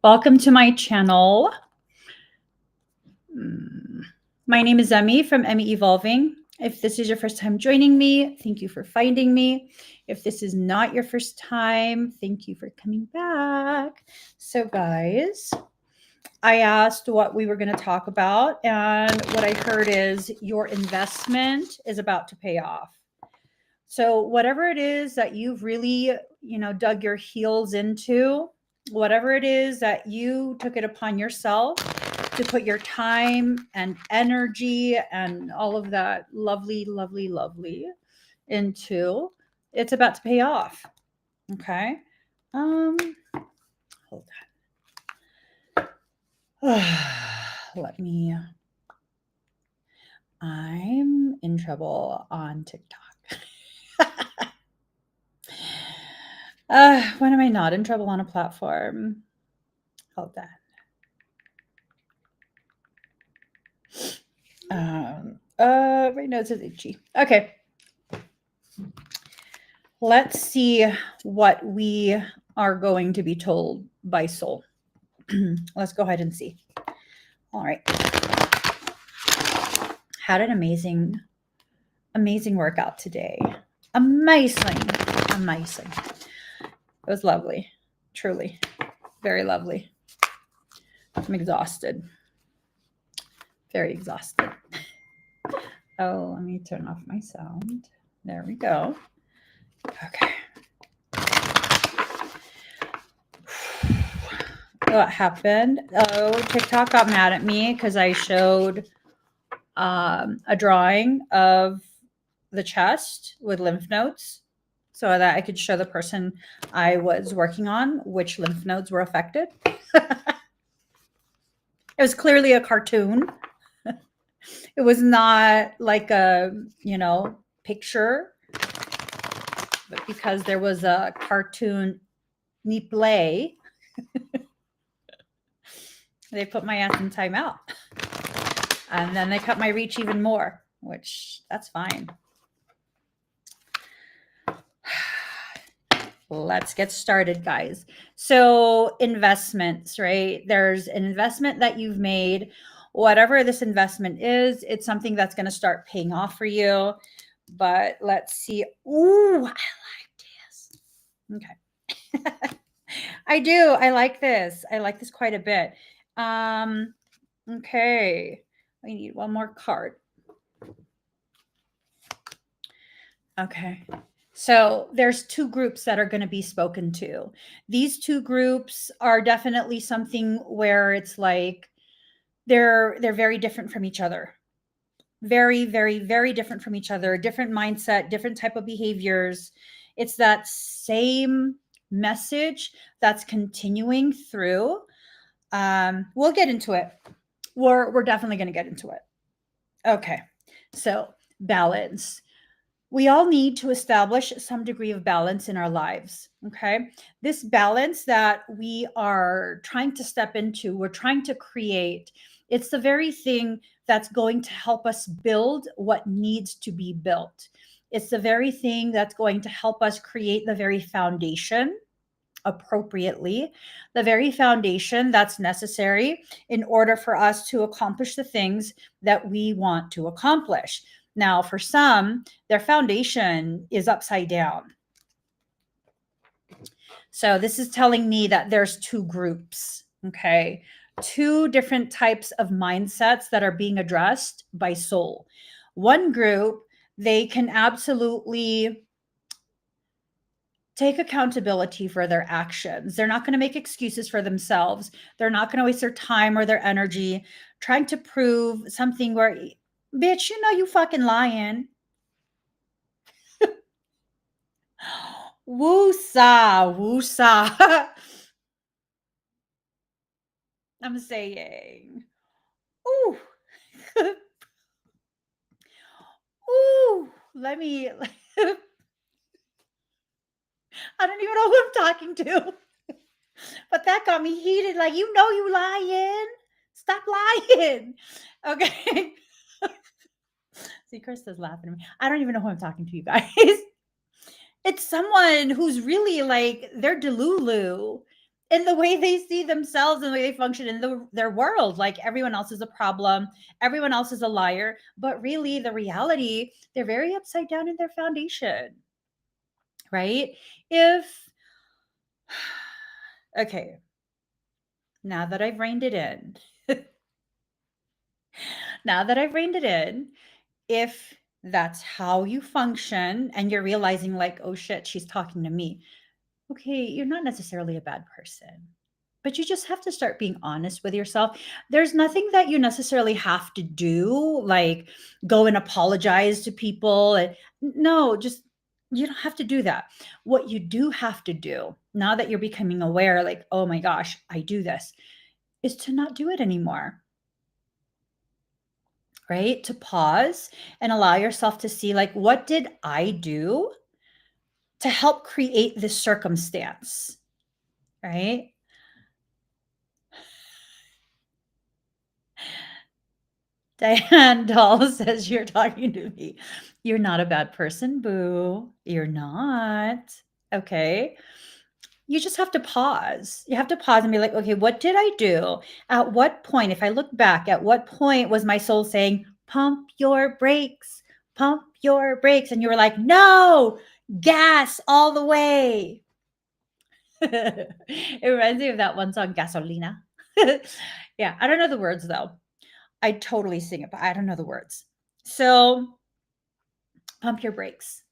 Welcome to my channel. My name is Emmy from Emmy Evolving. If this is your first time joining me, thank you for finding me. If this is not your first time, thank you for coming back. So guys, I asked what we were going to talk about, and what I heard is your investment is about to pay off. So whatever it is that you've really, dug your heels into, whatever it is that you took it upon yourself to put your time and energy and all of that lovely, lovely, lovely into, it's about to pay off. Okay. Hold on. I'm in trouble on TikTok. When am I not in trouble on a platform? Hold on. Right now it says itchy. Okay. Let's see what we are going to be told by soul. Let's go ahead and see. All right. Had an amazing workout today. Amazing. It was lovely. Truly. Very lovely. I'm exhausted. Very exhausted. Oh, let me turn off my sound. There we go. Okay. What happened? Oh, TikTok got mad at me because I showed a drawing of the chest with lymph nodes so that I could show the person I was working on which lymph nodes were affected. It was clearly a cartoon. It was not like a, picture, but because there was a cartoon play, they put my ass in timeout. And then they cut my reach even more, which that's fine. Let's get started, guys. So investments, right? There's an investment that you've made. Whatever this investment is, it's something that's going to start paying off for you. But let's see. Ooh, I like this. Okay. I do. I like this. I like this quite a bit. Okay. We need one more card. Okay. So there's two groups that are going to be spoken to. These two groups are definitely something where it's like they're very different from each other. Very, very, very different from each other. Different mindset, different type of behaviors. It's that same message that's continuing through. We'll get into it. We're definitely going to get into it. Okay. So balance. We all need to establish some degree of balance in our lives. Okay. This balance that we are trying to step into, we're trying to create, it's the very thing that's going to help us build what needs to be built. It's the very thing that's going to help us create the very foundation appropriately, the very foundation that's necessary in order for us to accomplish the things that we want to accomplish. Now, for some, their foundation is upside down. So this is telling me that there's two groups, okay? Two different types of mindsets that are being addressed by soul. One group, they can absolutely take accountability for their actions. They're not going to make excuses for themselves. They're not going to waste their time or their energy trying to prove something where, bitch, you fucking lying. Woosa. I'm saying. Ooh. Ooh. Let me. I don't even know who I'm talking to. But that got me heated. Like, you lying. Stop lying. Okay. See, Krista's laughing at me. I don't even know who I'm talking to, you guys. It's someone who's really like, they're delulu. in the way they see themselves and the way they function in their world. Like everyone else is a problem, everyone else is a liar. But really, the reality, they're very upside down in their foundation, right? If, okay, now that I've reined it in, now that I've reined it in, if that's how you function and you're realizing, like, oh shit, she's talking to me, okay, you're not necessarily a bad person. But you just have to start being honest with yourself. There's nothing that you necessarily have to do, like go and apologize to people. No, just you don't have to do that. What you do have to do, now that you're becoming aware, like, oh my gosh, I do this, is to not do it anymore, right? To pause and allow yourself to see, like, what did I do to help create this circumstance, right? Diane Doll says you're talking to me. You're not a bad person, boo. You're not. Okay. You just have to pause. You have to pause and be like, okay, what did I do? At what point, if I look back, at what point was my soul saying, pump your brakes, pump your brakes? And you were like, no, gas all the way. It reminds me of that one song, Gasolina. Yeah, I don't know the words though. I totally sing it, but I don't know the words. So pump your brakes.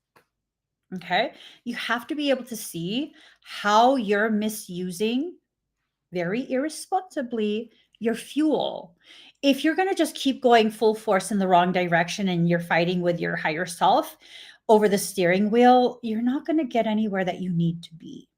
Okay. You have to be able to see how you're misusing very irresponsibly your fuel. If you're going to just keep going full force in the wrong direction and you're fighting with your higher self over the steering wheel, you're not going to get anywhere that you need to be.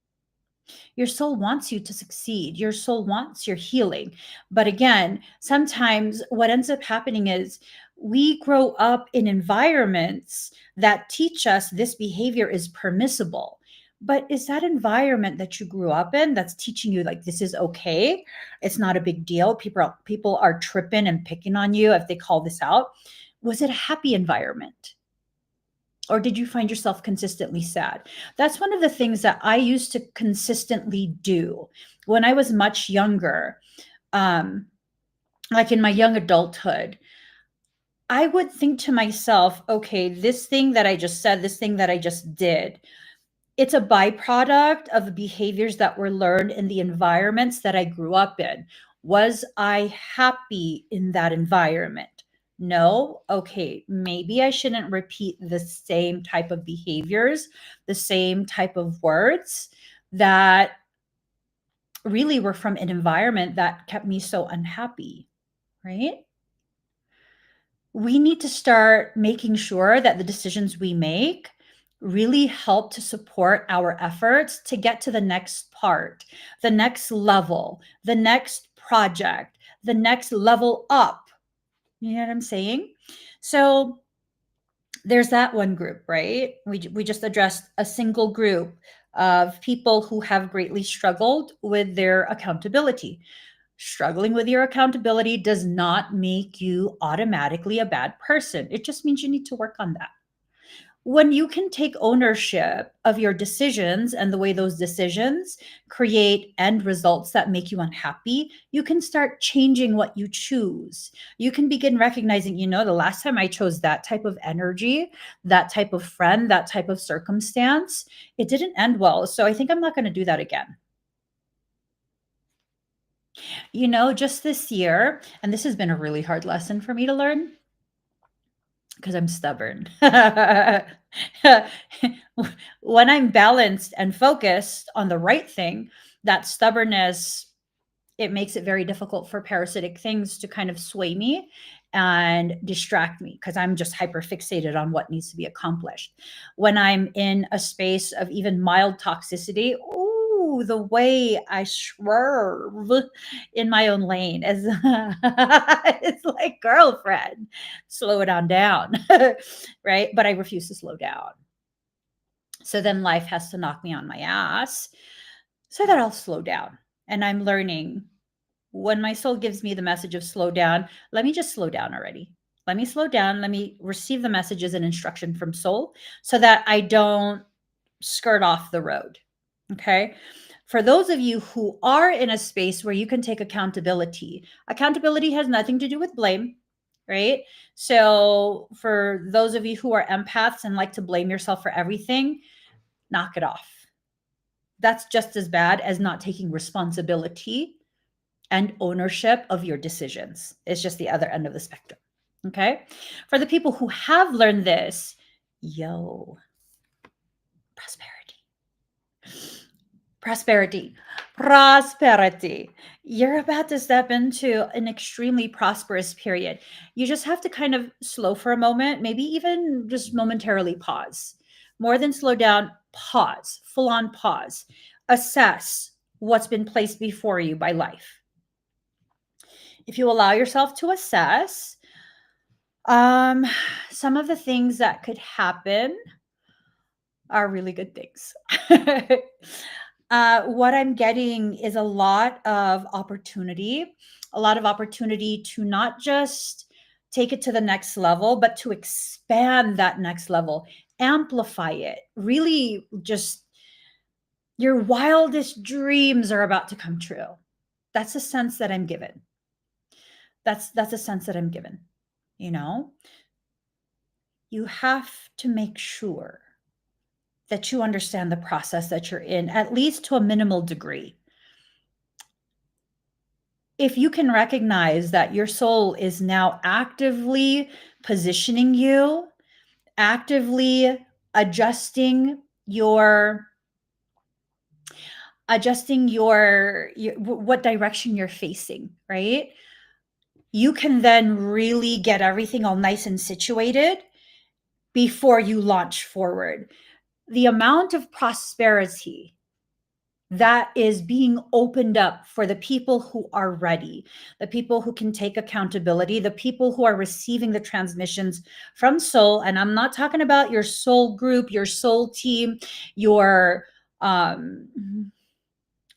Your soul wants you to succeed. Your soul wants your healing. But again, sometimes what ends up happening is we grow up in environments that teach us this behavior is permissible. But is that environment that you grew up in that's teaching you, like, this is okay? It's not a big deal. People are tripping and picking on you if they call this out. Was it a happy environment? Or did you find yourself consistently sad? That's one of the things that I used to consistently do when I was much younger, um, like in my young adulthood. I would think to myself, okay, this thing that I just said, this thing that I just did, it's a byproduct of the behaviors that were learned in the environments that I grew up in. Was I happy in that environment? No. Okay, maybe I shouldn't repeat the same type of behaviors, the same type of words that really were from an environment that kept me so unhappy, right? We need to start making sure that the decisions we make really help to support our efforts to get to the next part, the next level, the next project, the next level up. You know what I'm saying? So there's that one group, right? We just addressed a single group of people who have greatly struggled with their accountability. Struggling with your accountability does not make you automatically a bad person. It just means you need to work on that. When you can take ownership of your decisions and the way those decisions create end results that make you unhappy, you can start changing what you choose. You can begin recognizing, the last time I chose that type of energy, that type of friend, that type of circumstance, it didn't end well. So I think I'm not going to do that again. Just this year, and this has been a really hard lesson for me to learn because I'm stubborn. When I'm balanced and focused on the right thing, that stubbornness, it makes it very difficult for parasitic things to kind of sway me and distract me because I'm just hyper fixated on what needs to be accomplished. When I'm in a space of even mild toxicity, the way I swerve in my own lane is it's like, girlfriend, slow it on down. Right? But I refuse to slow down. So then life has to knock me on my ass so that I'll slow down. And I'm learning, when my soul gives me the message of slow down, let me just slow down already. Let me slow down. Let me receive the messages and instruction from soul so that I don't skirt off the road. Okay. For those of you who are in a space where you can take accountability, accountability has nothing to do with blame, right? So for those of you who are empaths and like to blame yourself for everything, knock it off. That's just as bad as not taking responsibility and ownership of your decisions. It's just the other end of the spectrum. Okay. For the people who have learned this, yo, prosperity, prosperity, prosperity. You're about to step into an extremely prosperous period. You just have to kind of slow for a moment, maybe even just momentarily pause. More than slow down, pause, full on pause. Assess what's been placed before you by life. If you allow yourself to assess, some of the things that could happen are really good things. What I'm getting is a lot of opportunity to not just take it to the next level, but to expand that next level, amplify it. Really, just your wildest dreams are about to come true. That's a sense that I'm given. That's a sense that I'm given. You know, you have to make sure that you understand the process that you're in, at least to a minimal degree. If you can recognize that your soul is now actively positioning you, actively adjusting your what direction you're facing, right? You can then really get everything all nice and situated before you launch forward. The amount of prosperity that is being opened up for the people who are ready, the people who can take accountability, the people who are receiving the transmissions from soul. And I'm not talking about your soul group, your soul team, your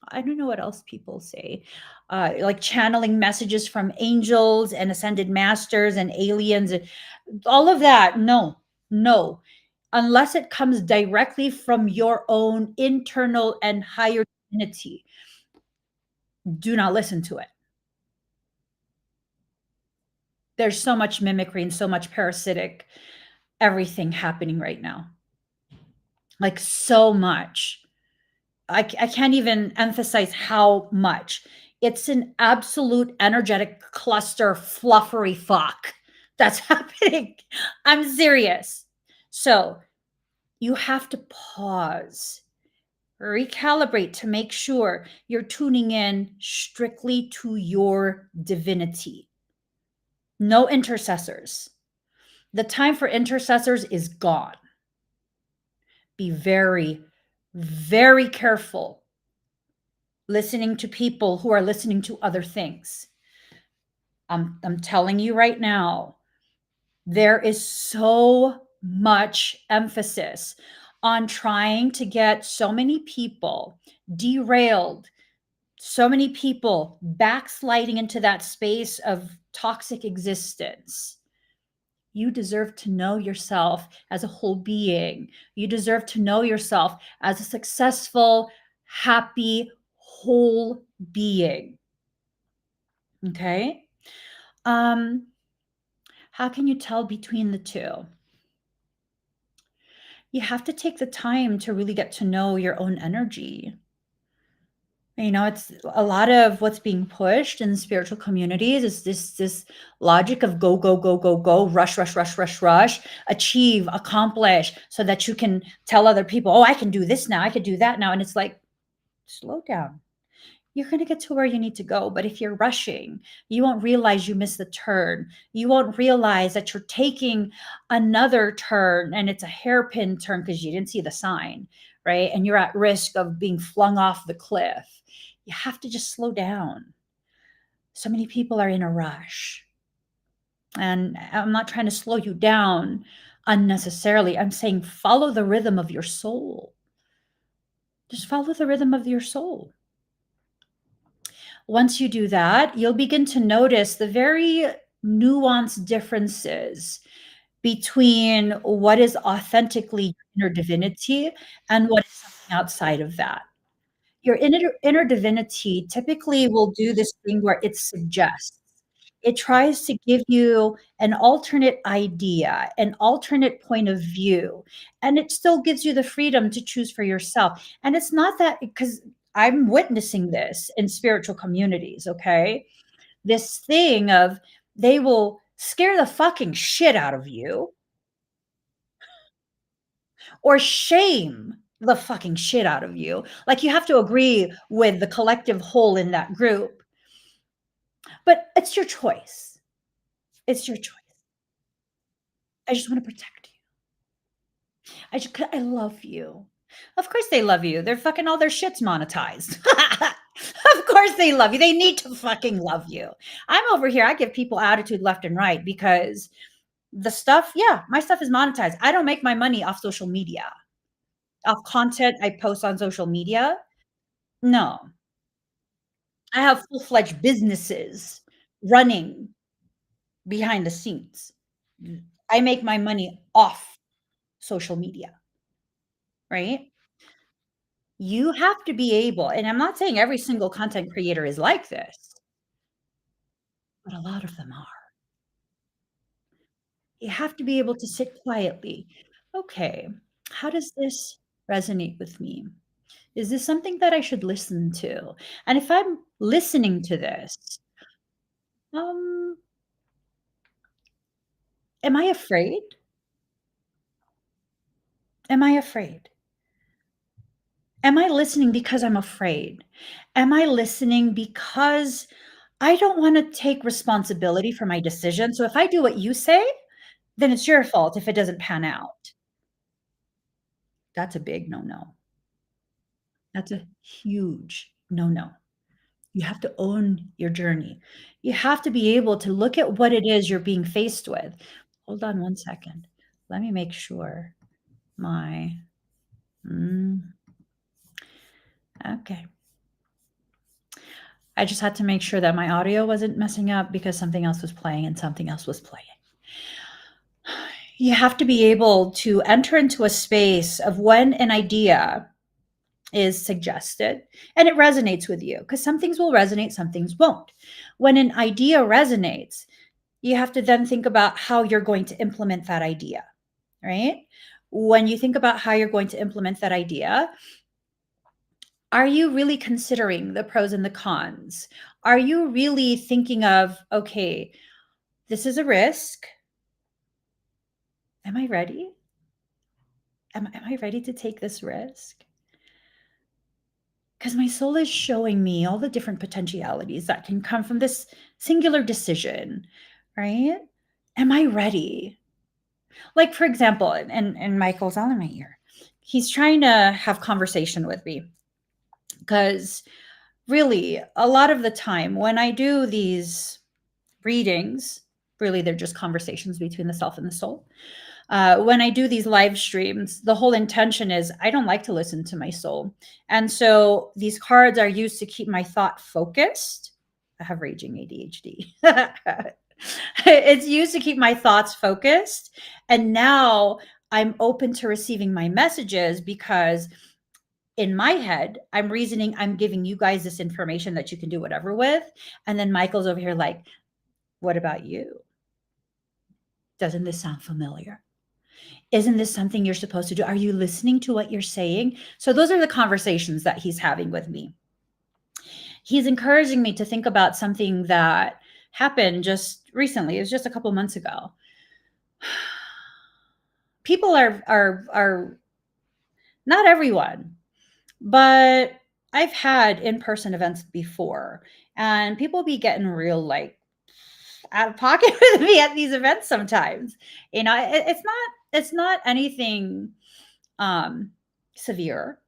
I don't know what else people say, like channeling messages from angels and ascended masters and aliens, and all of that. No, no, unless it comes directly from your own internal and higher divinity, do not listen to it. There's so much mimicry and so much parasitic everything happening right now. Like so much. I can't even emphasize how much. It's an absolute energetic cluster fluffery fuck that's happening. I'm serious. So you have to pause, recalibrate to make sure you're tuning in strictly to your divinity. No intercessors. The time for intercessors is gone. Be very, very careful listening to people who are listening to other things. I'm telling you right now, there is so much emphasis on trying to get so many people derailed, so many people backsliding into that space of toxic existence. You deserve to know yourself as a whole being. You deserve to know yourself as a successful, happy, whole being. Okay? How can you tell between the two? You have to take the time to really get to know your own energy. You know, it's a lot of what's being pushed in spiritual communities is this logic of go, go, go, go, go, rush, rush, rush, rush, rush, achieve, accomplish, so that you can tell other people, oh, I can do this now, I can do that now. And it's like, slow down. You're going to get to where you need to go. But if you're rushing, you won't realize you missed the turn. You won't realize that you're taking another turn and it's a hairpin turn because you didn't see the sign, right? And you're at risk of being flung off the cliff. You have to just slow down. So many people are in a rush. And I'm not trying to slow you down unnecessarily. I'm saying follow the rhythm of your soul. Just follow the rhythm of your soul. Once you do that, you'll begin to notice the very nuanced differences between what is authentically inner divinity and what is something outside of that. Your inner divinity typically will do this thing where it suggests. It tries to give you an alternate idea, an alternate point of view, and it still gives you the freedom to choose for yourself. And it's not that, because I'm witnessing this in spiritual communities, okay? This thing of they will scare the fucking shit out of you or shame the fucking shit out of you. Like, you have to agree with the collective whole in that group, but it's your choice. It's your choice. I just want to protect you. I love you. Of course they love you. They're fucking all their shit's monetized. Of course they love you. They need to fucking love you. I'm over here. I give people attitude left and right because the stuff, yeah, my stuff is monetized. I don't make my money off social media, off content I post on social media. No, I have full-fledged businesses running behind the scenes. I make my money off social media, right? You have to be able, and I'm not saying every single content creator is like this, but a lot of them are. You have to be able to sit quietly. Okay, how does this resonate with me? Is this something that I should listen to? And if I'm listening to this, um, am I afraid? Am I afraid? Am I listening because I'm afraid? Am I listening because I don't want to take responsibility for my decision? So if I do what you say, then it's your fault if it doesn't pan out. That's a big no no. That's a huge no no. You have to own your journey. You have to be able to look at what it is you're being faced with. Hold on one second. Let me make sure my, mm, okay. I just had to make sure that my audio wasn't messing up because something else was playing and something else was playing. You have to be able to enter into a space of when an idea is suggested and it resonates with you, because some things will resonate, some things won't. When an idea resonates, you have to then think about how you're going to implement that idea, right? When you think about how you're going to implement that idea, are you really considering the pros and the cons? Are you really thinking of, okay, this is a risk. Am I ready? Am I ready to take this risk? Because my soul is showing me all the different potentialities that can come from this singular decision, right? Am I ready? Like, for example, and Michael's all in my ear. He's trying to have conversation with me because really a lot of the time when I do these readings, really they're just conversations between the self and the soul. When I do these live streams, the whole intention is I don't like to listen to my soul. And so these cards are used to keep my thought focused. I have raging ADHD. It's used to keep my thoughts focused. And now I'm open to receiving my messages because in my head, I'm reasoning, I'm giving you guys this information that you can do whatever with. And then Michael's over here like, what about you? Doesn't this sound familiar? Isn't this something you're supposed to do? Are you listening to what you're saying? So those are the conversations that he's having with me. He's encouraging me to think about something that happened just recently. It was just a couple months ago. People are not everyone, but I've had in-person events before, and people be getting real like out of pocket with me at these events sometimes. You know, it's not anything severe,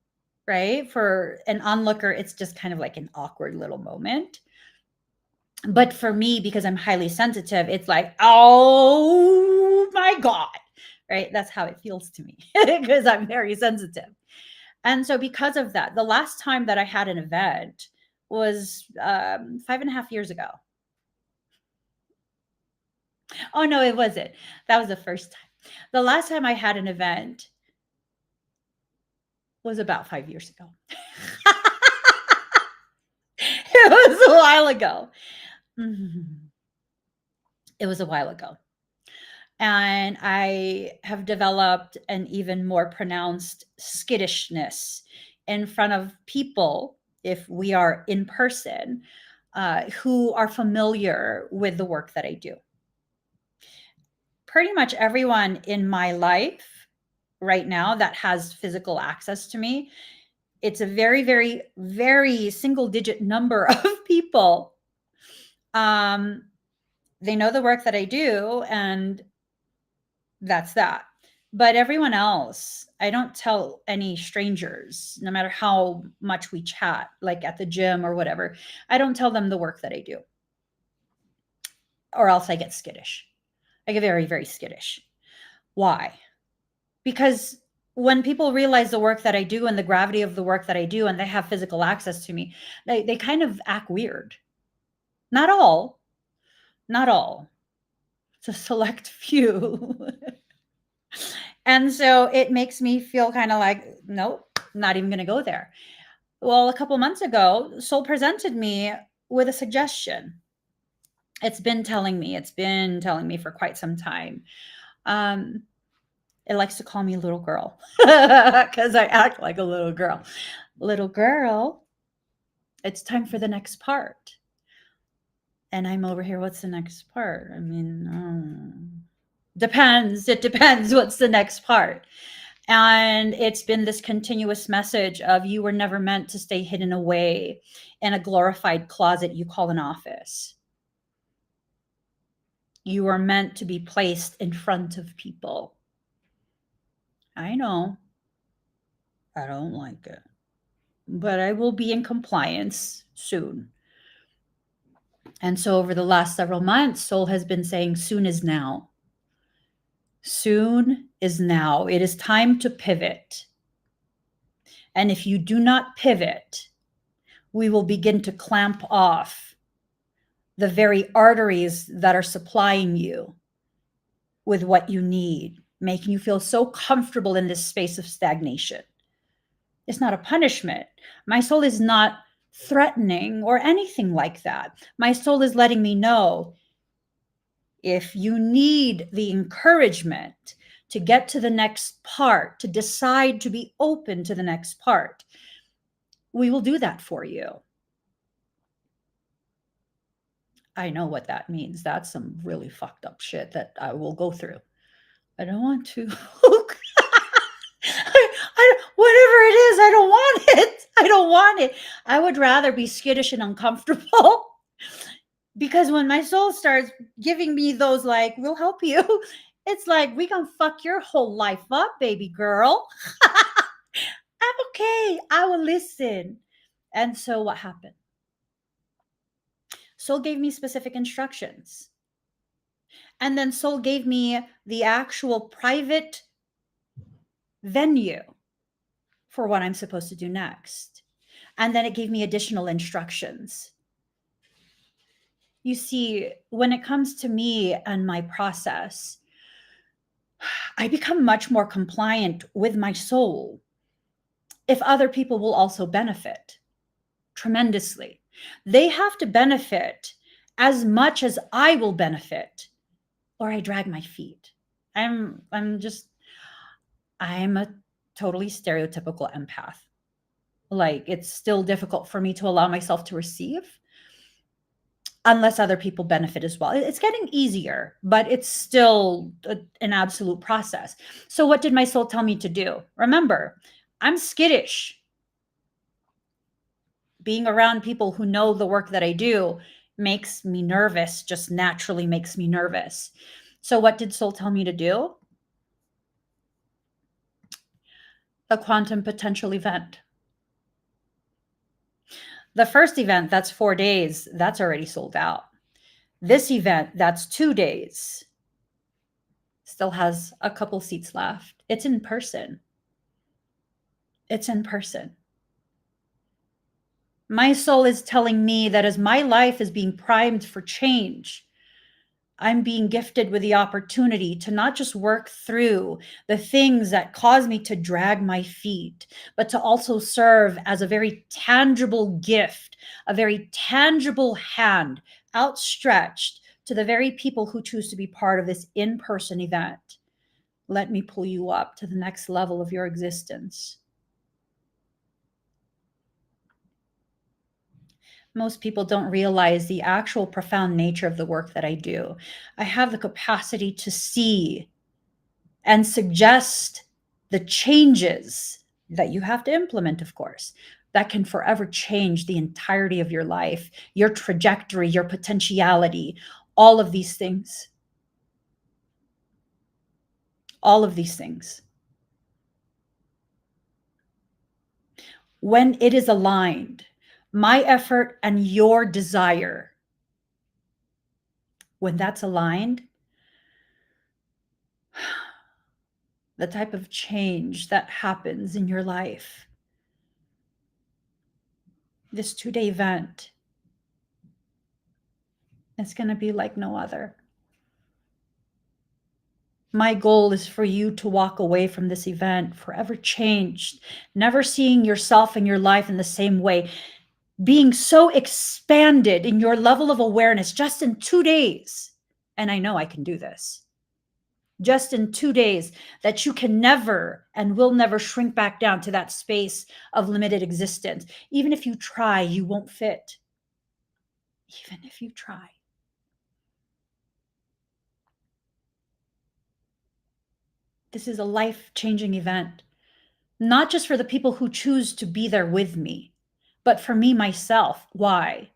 right? For an onlooker, it's just kind of like an awkward little moment. But for me, because I'm highly sensitive, it's like, oh my God, right? That's how it feels to me because I'm very sensitive. And so, because of that, the last time that I had an event was 5.5 years ago. Oh, no, it wasn't. That was the first time. The last time I had an event was about 5 years ago. It was a while ago. It was a while ago. And I have developed an even more pronounced skittishness in front of people, if we are in person, who are familiar with the work that I do. Pretty much everyone in my life right now that has physical access to me, it's a very, very, very single digit number of people. They know the work that I do, and that's that. But everyone else, I don't tell any strangers, no matter how much we chat, like at the gym or whatever. I don't tell them the work that I do, or else I get skittish. I get very, very skittish. Why? Because when people realize the work that I do and the gravity of the work that I do, and they have physical access to me, they kind of act weird. Not all, not all. It's a select few. And so it makes me feel kind of like, nope, not even going to go there. Well, a couple months ago, Soul presented me with a suggestion. It's been telling me for quite some time. It likes to call me little girl because I act like a little girl. Little girl, it's time for the next part. And I'm over here, what's the next part? I mean, depends. It depends what's the next part. And it's been this continuous message of, you were never meant to stay hidden away in a glorified closet you call an office. You were meant to be placed in front of people. I know. I don't like it. But I will be in compliance soon. And so over the last several months, Soul has been saying, soon is now. Soon is now. It is time to pivot. And if you do not pivot, we will begin to clamp off the very arteries that are supplying you with what you need, making you feel so comfortable in this space of stagnation. It's not a punishment. My soul is not threatening or anything like that. My soul is letting me know, if you need the encouragement to get to the next part, to decide to be open to the next part, we will do that for you. I know what that means. That's some really fucked up shit that I will go through. I don't want to. Whatever it is, I don't want it. I don't want it. I would rather be skittish and uncomfortable. Because when my soul starts giving me those, like, we'll help you, it's like, we gonna fuck your whole life up, baby girl. I'm okay. I will listen. And so what happened? Soul gave me specific instructions. And then Soul gave me the actual private venue for what I'm supposed to do next. And then it gave me additional instructions. You see, when it comes to me and my process, I become much more compliant with my soul if other people will also benefit tremendously. They have to benefit as much as I will benefit, or I drag my feet. I'm a totally stereotypical empath. Like, it's still difficult for me to allow myself to receive unless other people benefit as well. It's getting easier, but it's still an absolute process. So what did my soul tell me to do? Remember, I'm skittish. Being around people who know the work that I do makes me nervous, just naturally makes me nervous. So what did Soul tell me to do? A quantum potential event. The first event, that's 4 days, that's already sold out. This event, that's 2 days, still has a couple seats left. It's in person. It's in person. My soul is telling me that as my life is being primed for change, I'm being gifted with the opportunity to not just work through the things that cause me to drag my feet, but to also serve as a very tangible gift, a very tangible hand outstretched to the very people who choose to be part of this in-person event. Let me pull you up to the next level of your existence. Most people don't realize the actual profound nature of the work that I do. I have the capacity to see and suggest the changes that you have to implement, of course, that can forever change the entirety of your life, your trajectory, your potentiality, all of these things. All of these things. When it is aligned, my effort and your desire, when that's aligned, the type of change that happens in your life, this 2-day event, it's going to be like no other. My goal is for you to walk away from this event forever changed, never seeing yourself and your life in the same way, being so expanded in your level of awareness just in 2 days. And I know I can do this. Just in 2 days, that you can never and will never shrink back down to that space of limited existence. Even if you try, you won't fit. Even if you try. This is a life-changing event, not just for the people who choose to be there with me, but for me myself. Why?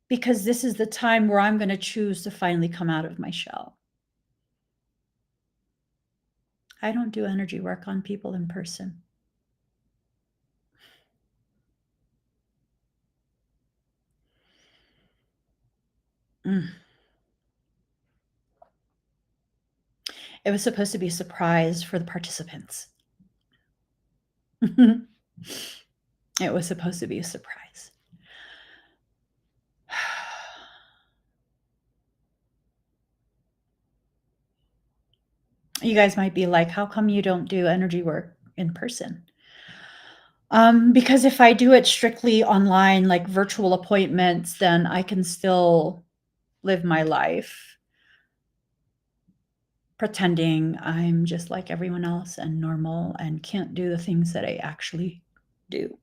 Because this is the time where I'm going to choose to finally come out of my shell. I don't do energy work on people in person. It was supposed to be a surprise for the participants. It was supposed to be a surprise. You guys might be like, how come you don't do energy work in person? Because if I do it strictly online, like virtual appointments, then I can still live my life pretending I'm just like everyone else and normal and can't do the things that I actually do.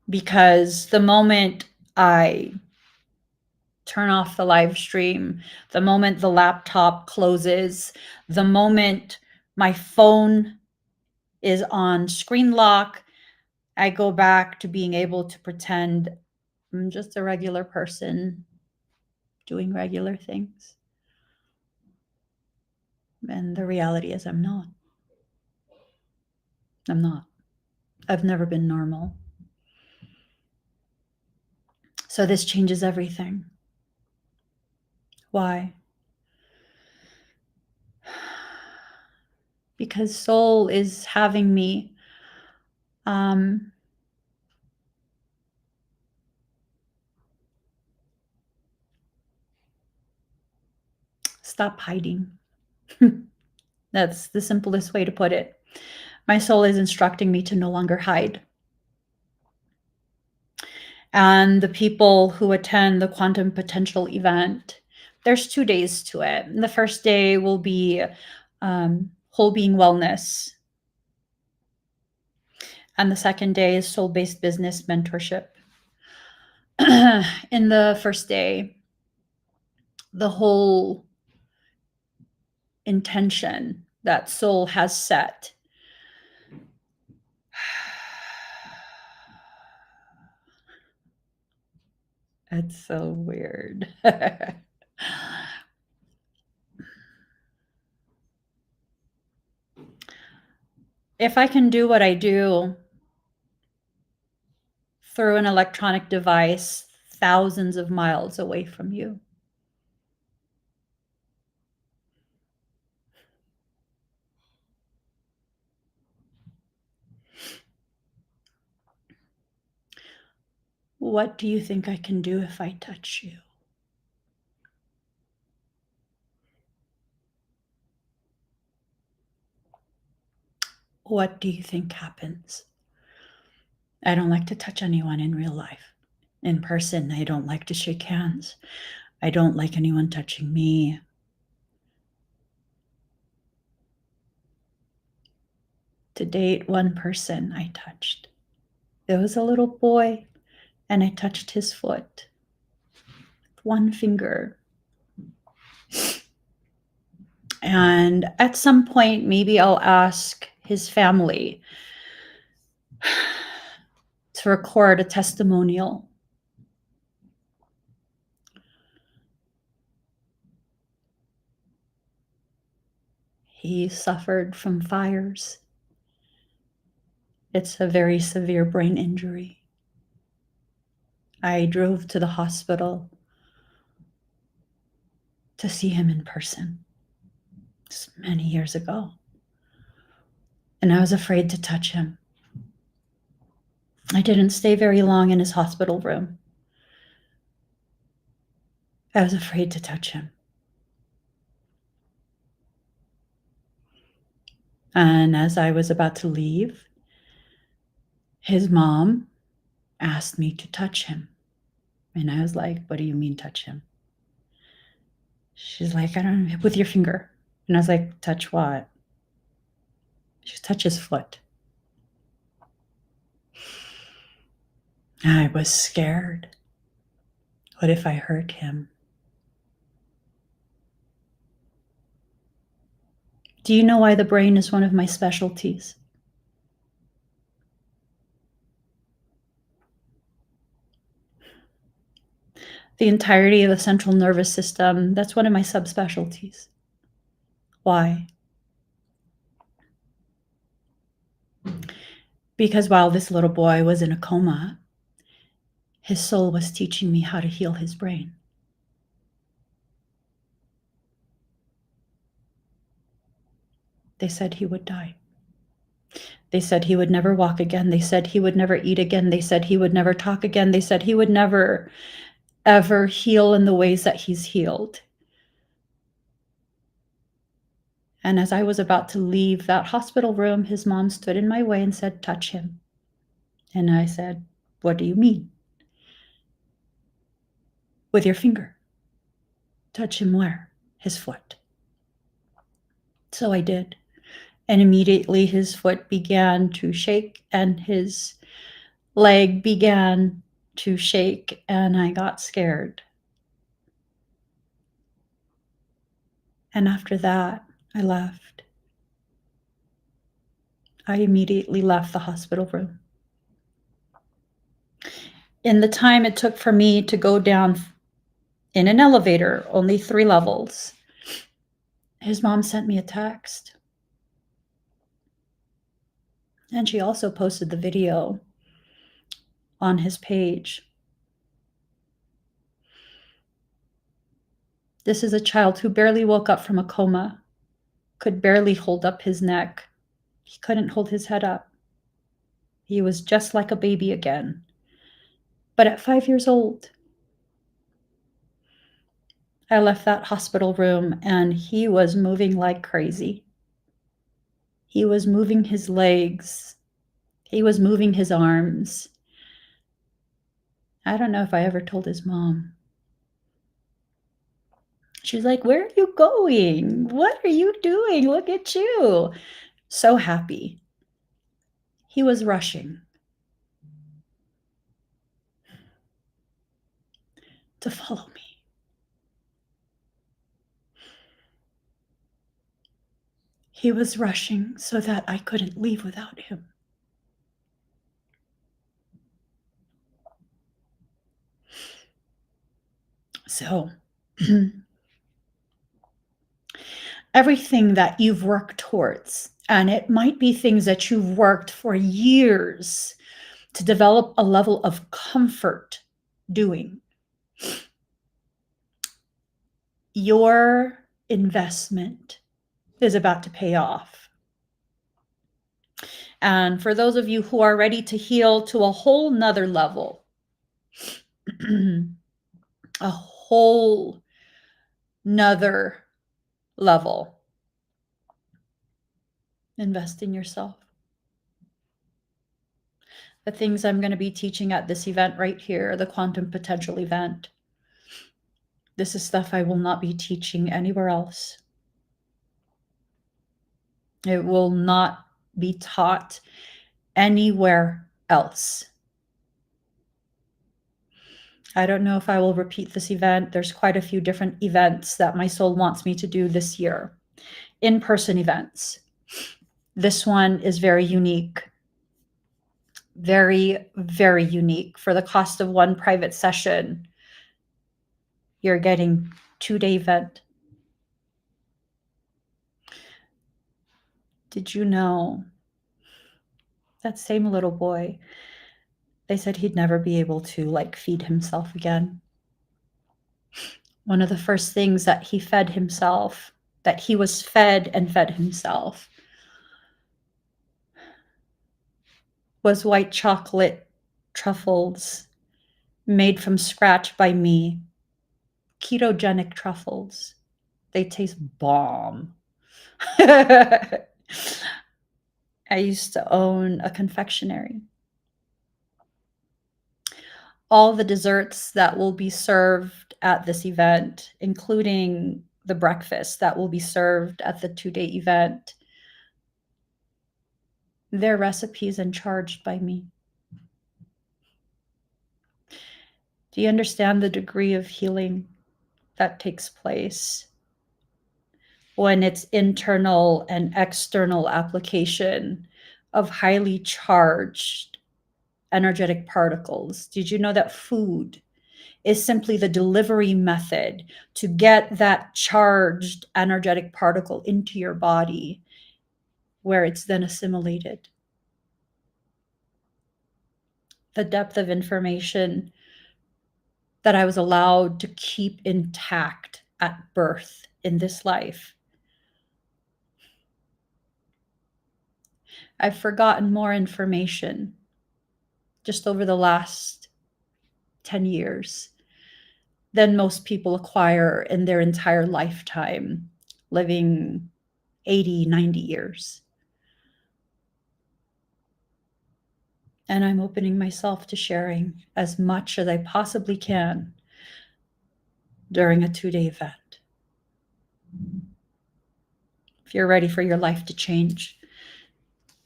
Because the moment I turn off the live stream, the moment the laptop closes, the moment my phone is on screen lock, I go back to being able to pretend I'm just a regular person doing regular things. And the reality is I'm not. I'm not. I've never been normal. So this changes everything. Why? Because soul is having me stop hiding. That's the simplest way to put it. My soul is instructing me to no longer hide. And the people who attend the quantum potential event, there's 2 days to it. And the first day will be whole being wellness. And the second day is soul-based business mentorship. In the first day, the whole intention that soul has set it's so weird. If I can do what I do through an electronic device thousands of miles away from you, What do you think I can do if I touch you? What do you think happens? I don't like to touch anyone in real life. In person, I don't like to shake hands. I don't like anyone touching me. To date, one person I touched. There was a little boy, and I touched his foot with one finger. And at some point, maybe I'll ask his family to record a testimonial. He suffered from fires. It's a very severe brain injury. I drove to the hospital to see him in person. It's many years ago. And I was afraid to touch him. I didn't stay very long in his hospital room. I was afraid to touch him. And as I was about to leave, his mom asked me to touch him. And I was like, what do you mean touch him? She's like, I don't know, with your finger. And I was like, touch what? She touch his foot. I was scared. What if I hurt him? Do you know why the brain is one of my specialties? The entirety of the central nervous system, that's one of my subspecialties. Why? Because while this little boy was in a coma, his soul was teaching me how to heal his brain. They said he would die. They said he would never walk again. They said he would never eat again. They said he would never talk again. They said he would never, ever heal in the ways that he's healed. And as I was about to leave that hospital room, his mom stood in my way and said, touch him. And I said, what do you mean? With your finger. Touch him where? His foot. So I did. And immediately his foot began to shake and his leg began to shake, and I got scared. And after that, I left. I immediately left the hospital room. In the time it took for me to go down in an elevator, only 3 levels, his mom sent me a text. And she also posted the video on his page. This is a child who barely woke up from a coma, could barely hold up his neck. He couldn't hold his head up. He was just like a baby again. But at 5 years old, I left that hospital room and he was moving like crazy. He was moving his legs. He was moving his arms. I don't know if I ever told his mom. She's like, where are you going? What are you doing? Look at you. So happy. He was rushing to follow me. He was rushing so that I couldn't leave without him. So everything that you've worked towards, and it might be things that you've worked for years to develop a level of comfort doing, your investment is about to pay off. And for those of you who are ready to heal to a whole nother level, a whole nother level. Invest in yourself. The things I'm going to be teaching at this event right here, the quantum potential event, this is stuff I will not be teaching anywhere else. It will not be taught anywhere else. I don't know if I will repeat this event. There's quite a few different events that my soul wants me to do this year. In-person events. This one is very unique. Very, very unique. For the cost of one private session, you're getting 2-day event. Did you know that same little boy, they said he'd never be able to feed himself again. One of the first things that he fed himself, that he was fed and fed himself, was white chocolate truffles made from scratch by me. Ketogenic truffles. They taste bomb. I used to own a confectionery. All the desserts that will be served at this event, including the breakfast that will be served at the 2-day event, they're recipes and charged by me. Do you understand the degree of healing that takes place when it's internal and external application of highly charged energetic particles? Did you know that food is simply the delivery method to get that charged energetic particle into your body, where it's then assimilated? The depth of information that I was allowed to keep intact at birth in this life. I've forgotten more information just over the last 10 years than most people acquire in their entire lifetime, living 80, 90 years. And I'm opening myself to sharing as much as I possibly can during a 2-day event. If you're ready for your life to change,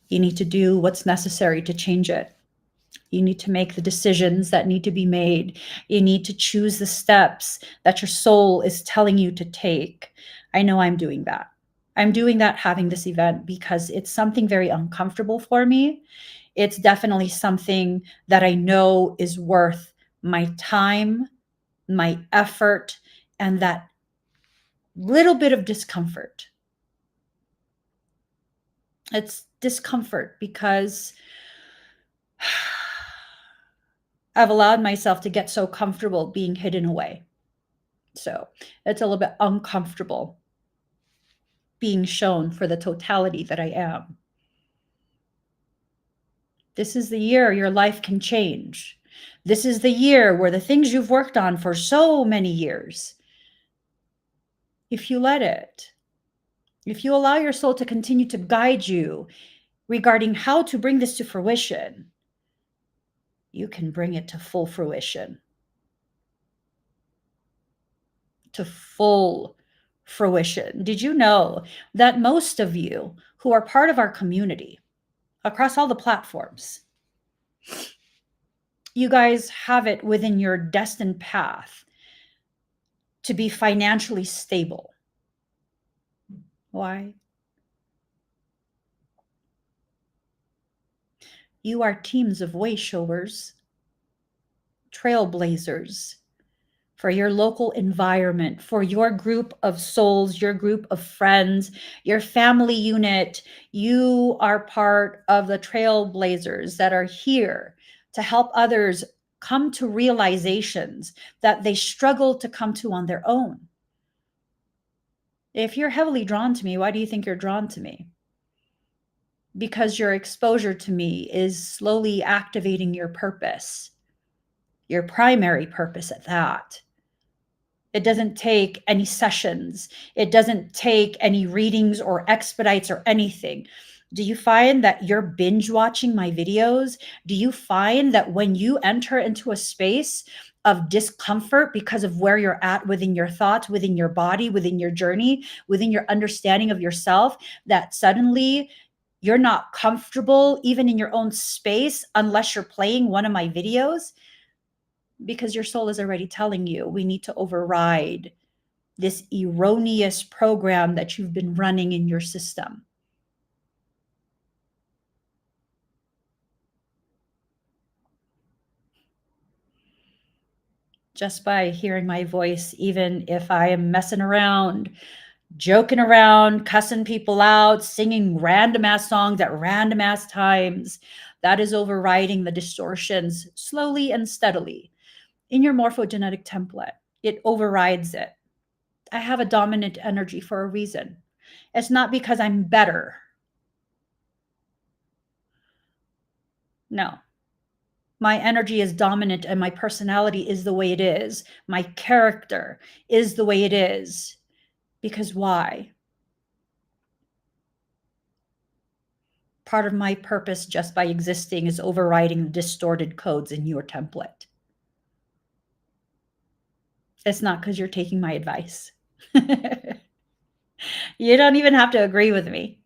you need to do what's necessary to change it. You need to make the decisions that need to be made. You need to choose the steps that your soul is telling you to take. I know I'm doing that. I'm doing that having this event because it's something very uncomfortable for me. It's definitely something that I know is worth my time, my effort, and that little bit of discomfort. It's discomfort because I've allowed myself to get so comfortable being hidden away. So it's a little bit uncomfortable being shown for the totality that I am. This is the year your life can change. This is the year where the things you've worked on for so many years, if you let it, if you allow your soul to continue to guide you regarding how to bring this to fruition, you can bring it to full fruition. To full fruition. Did you know that most of you who are part of our community across all the platforms, you guys have it within your destined path to be financially stable? Why? You are teams of way showers, trailblazers for your local environment, for your group of souls, your group of friends, your family unit. You are part of the trailblazers that are here to help others come to realizations that they struggle to come to on their own. If you're heavily drawn to me, why do you think you're drawn to me? Because your exposure to me is slowly activating your purpose. your primary purpose at that. It doesn't take any sessions. It doesn't take any readings or expedites or anything. Do you find that you're binge watching my videos? Do you find that when you enter into a space of discomfort because of where you're at within your thoughts, within your body, within your journey, within your understanding of yourself, that suddenly you're not comfortable even in your own space unless you're playing one of my videos? Because your soul is already telling you we need to override this erroneous program that you've been running in your system. Just by hearing my voice, even if I am messing around, joking around, cussing people out, singing random ass songs at random ass times, that is overriding the distortions slowly and steadily in your morphogenetic template. It overrides it. I have a dominant energy for a reason. It's not because I'm better. No. My energy is dominant and my personality is the way it is. My character is the way it is. Because why? Part of my purpose just by existing is overriding the distorted codes in your template. It's not because you're taking my advice. You don't even have to agree with me.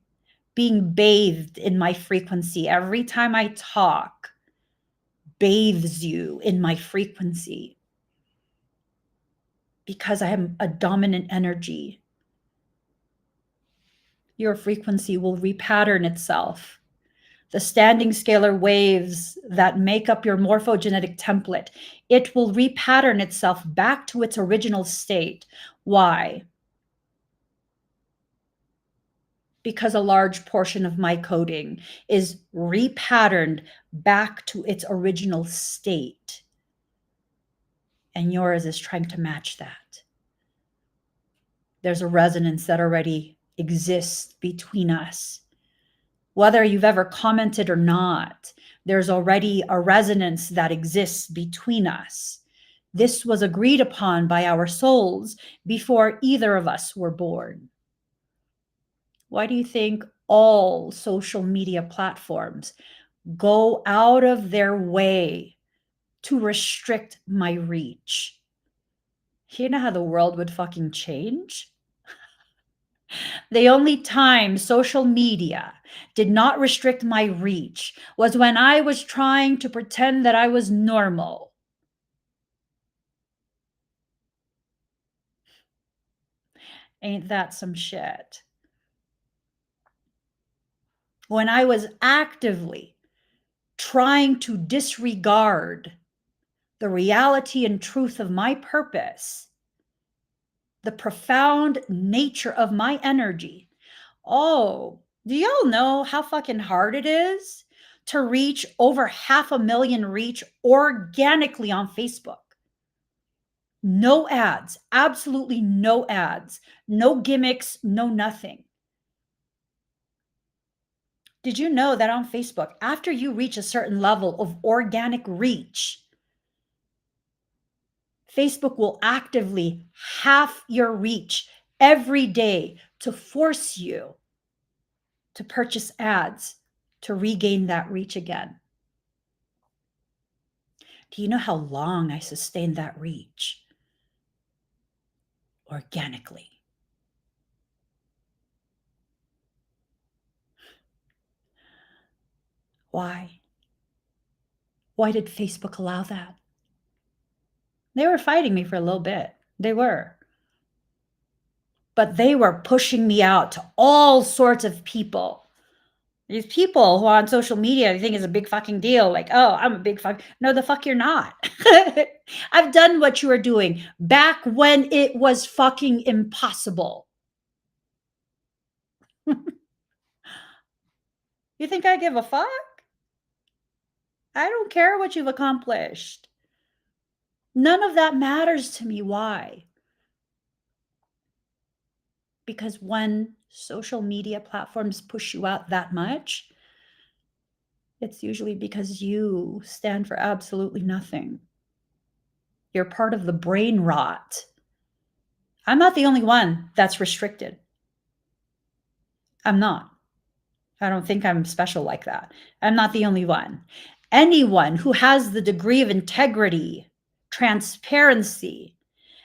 Being bathed in my frequency every time I talk bathes you in my frequency because I am a dominant energy. Your frequency will repattern itself. The standing scalar waves that make up your morphogenetic template, it will repattern itself back to its original state. Why? Because a large portion of my coding is repatterned back to its original state. And yours is trying to match that. There's a resonance that already exists between us. Whether you've ever commented or not, there's already a resonance that exists between us. This was agreed upon by our souls before either of us were born. Why do you think all social media platforms go out of their way to restrict my reach? You know how the world would fucking change? The only time social media did not restrict my reach was when I was trying to pretend that I was normal. Ain't that some shit? When I was actively trying to disregard the reality and truth of my purpose, the profound nature of my energy. Oh, do y'all know how fucking hard it is to reach over 500,000 reach organically on Facebook? No ads, absolutely no ads, no gimmicks, no nothing. Did you know that on Facebook, after you reach a certain level of organic reach, Facebook will actively half your reach every day to force you to purchase ads to regain that reach again? Do you know how long I sustained that reach? Organically. Why? Why did Facebook allow that? They were fighting me for a little bit. They were. But they were pushing me out to all sorts of people. These people who are on social media, they think it's a big fucking deal. Like, oh, I'm a big fuck. No, the fuck you're not. I've done what you were doing back when it was fucking impossible. You think I give a fuck? I don't care what you've accomplished. None of that matters to me. Why? Because when social media platforms push you out that much, it's usually because you stand for absolutely nothing. You're part of the brain rot. I'm not the only one that's restricted. I'm not. I don't think I'm special like that. I'm not the only one. Anyone who has the degree of integrity, transparency,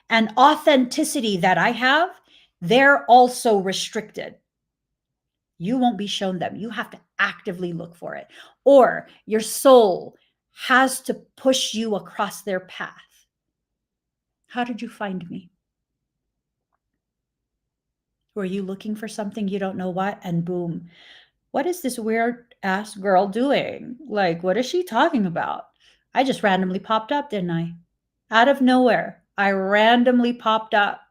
and authenticity that I have, they're also restricted. You won't be shown them. You have to actively look for it. Or your soul has to push you across their path. How did you find me? Were you looking for something you don't know what? And boom, what is this weird ass girl doing? Like, what is she talking about? I just randomly popped up, didn't I? Out of nowhere, I randomly popped up.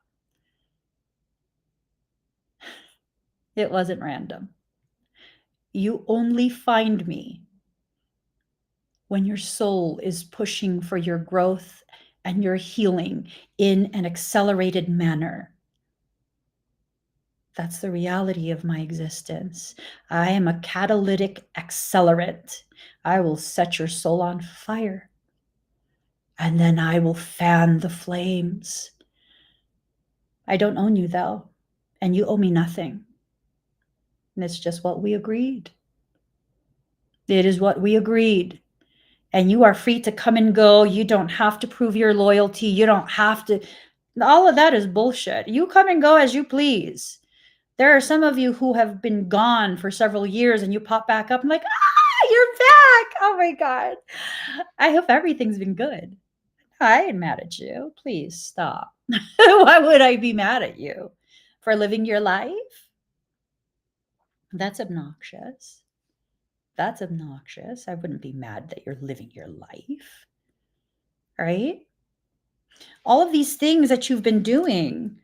It wasn't random. You only find me when your soul is pushing for your growth and your healing in an accelerated manner. That's the reality of my existence. I am a catalytic accelerant. I will set your soul on fire, and then I will fan the flames. I don't own you, though, and you owe me nothing. And it's just what we agreed. It is what we agreed. And you are free to come and go. You don't have to prove your loyalty. You don't have to. All of that is bullshit. You come and go as you please. There are some of you who have been gone for several years and you pop back up and like, you're back. Oh my God. I hope everything's been good. I ain't mad at you. Please stop. Why would I be mad at you? For living your life? That's obnoxious. That's obnoxious. I wouldn't be mad that you're living your life. Right? All of these things that you've been doing,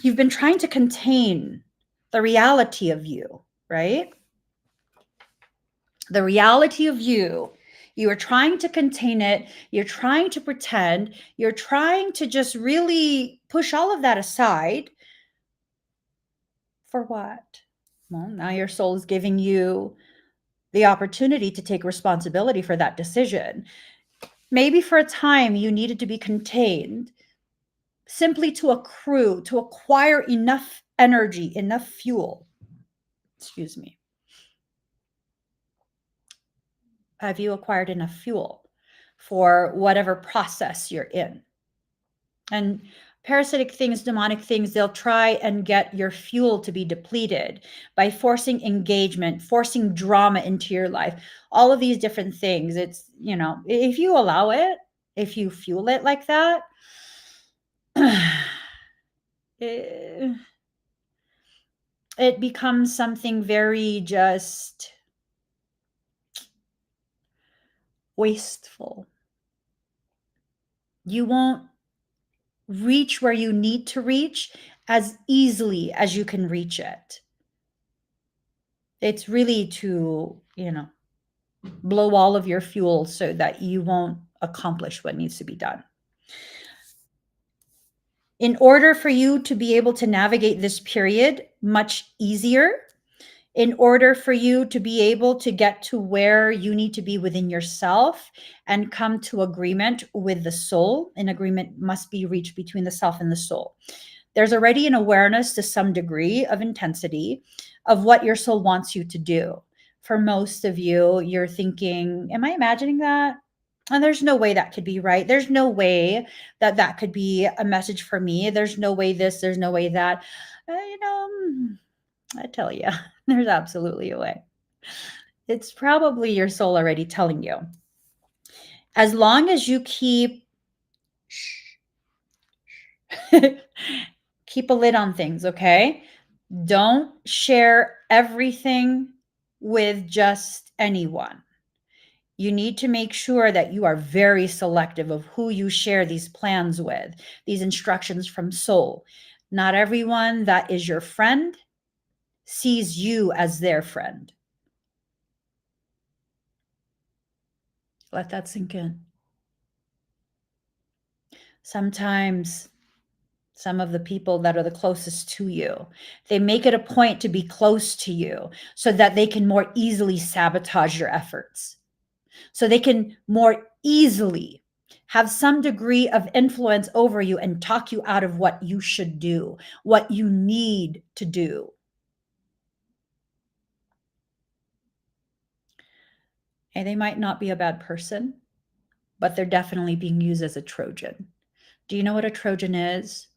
you've been trying to contain the reality of you, right? The reality of you. You are trying to contain it. You're trying to pretend. You're trying to just really push all of that aside. For what? Well, now your soul is giving you the opportunity to take responsibility for that decision. Maybe for a time you needed to be contained simply to accrue, to acquire enough energy, enough fuel. Excuse me. Have you acquired enough fuel for whatever process you're in? And parasitic things, demonic things, they'll try and get your fuel to be depleted by forcing engagement, forcing drama into your life, all of these different things. It's, if you allow it, if you fuel it like that, it becomes something very just wasteful. You won't reach where you need to reach as easily as you can reach it. It's really to, blow all of your fuel so that you won't accomplish what needs to be done. In order for you to be able to navigate this period much easier, in order for you to be able to get to where you need to be within yourself and come to agreement with the soul, an agreement must be reached between the self and the soul. There's already an awareness to some degree of intensity of what your soul wants you to do. For most of you, you're thinking, am I imagining that? And there's no way that could be right. There's no way that that could be a message for me. There's no way this, there's no way that. I tell you, there's absolutely a way. It's probably your soul already telling you. As long as you keep keep a lid on things, okay? Don't share everything with just anyone. You need to make sure that you are very selective of who you share these plans with, these instructions from soul. Not everyone that is your friend sees you as their friend. Let that sink in. Sometimes some of the people that are the closest to you, they make it a point to be close to you so that they can more easily sabotage your efforts. So they can more easily have some degree of influence over you and talk you out of what you should do, what you need to do. And they might not be a bad person, but they're definitely being used as a Trojan. Do you know what a Trojan is?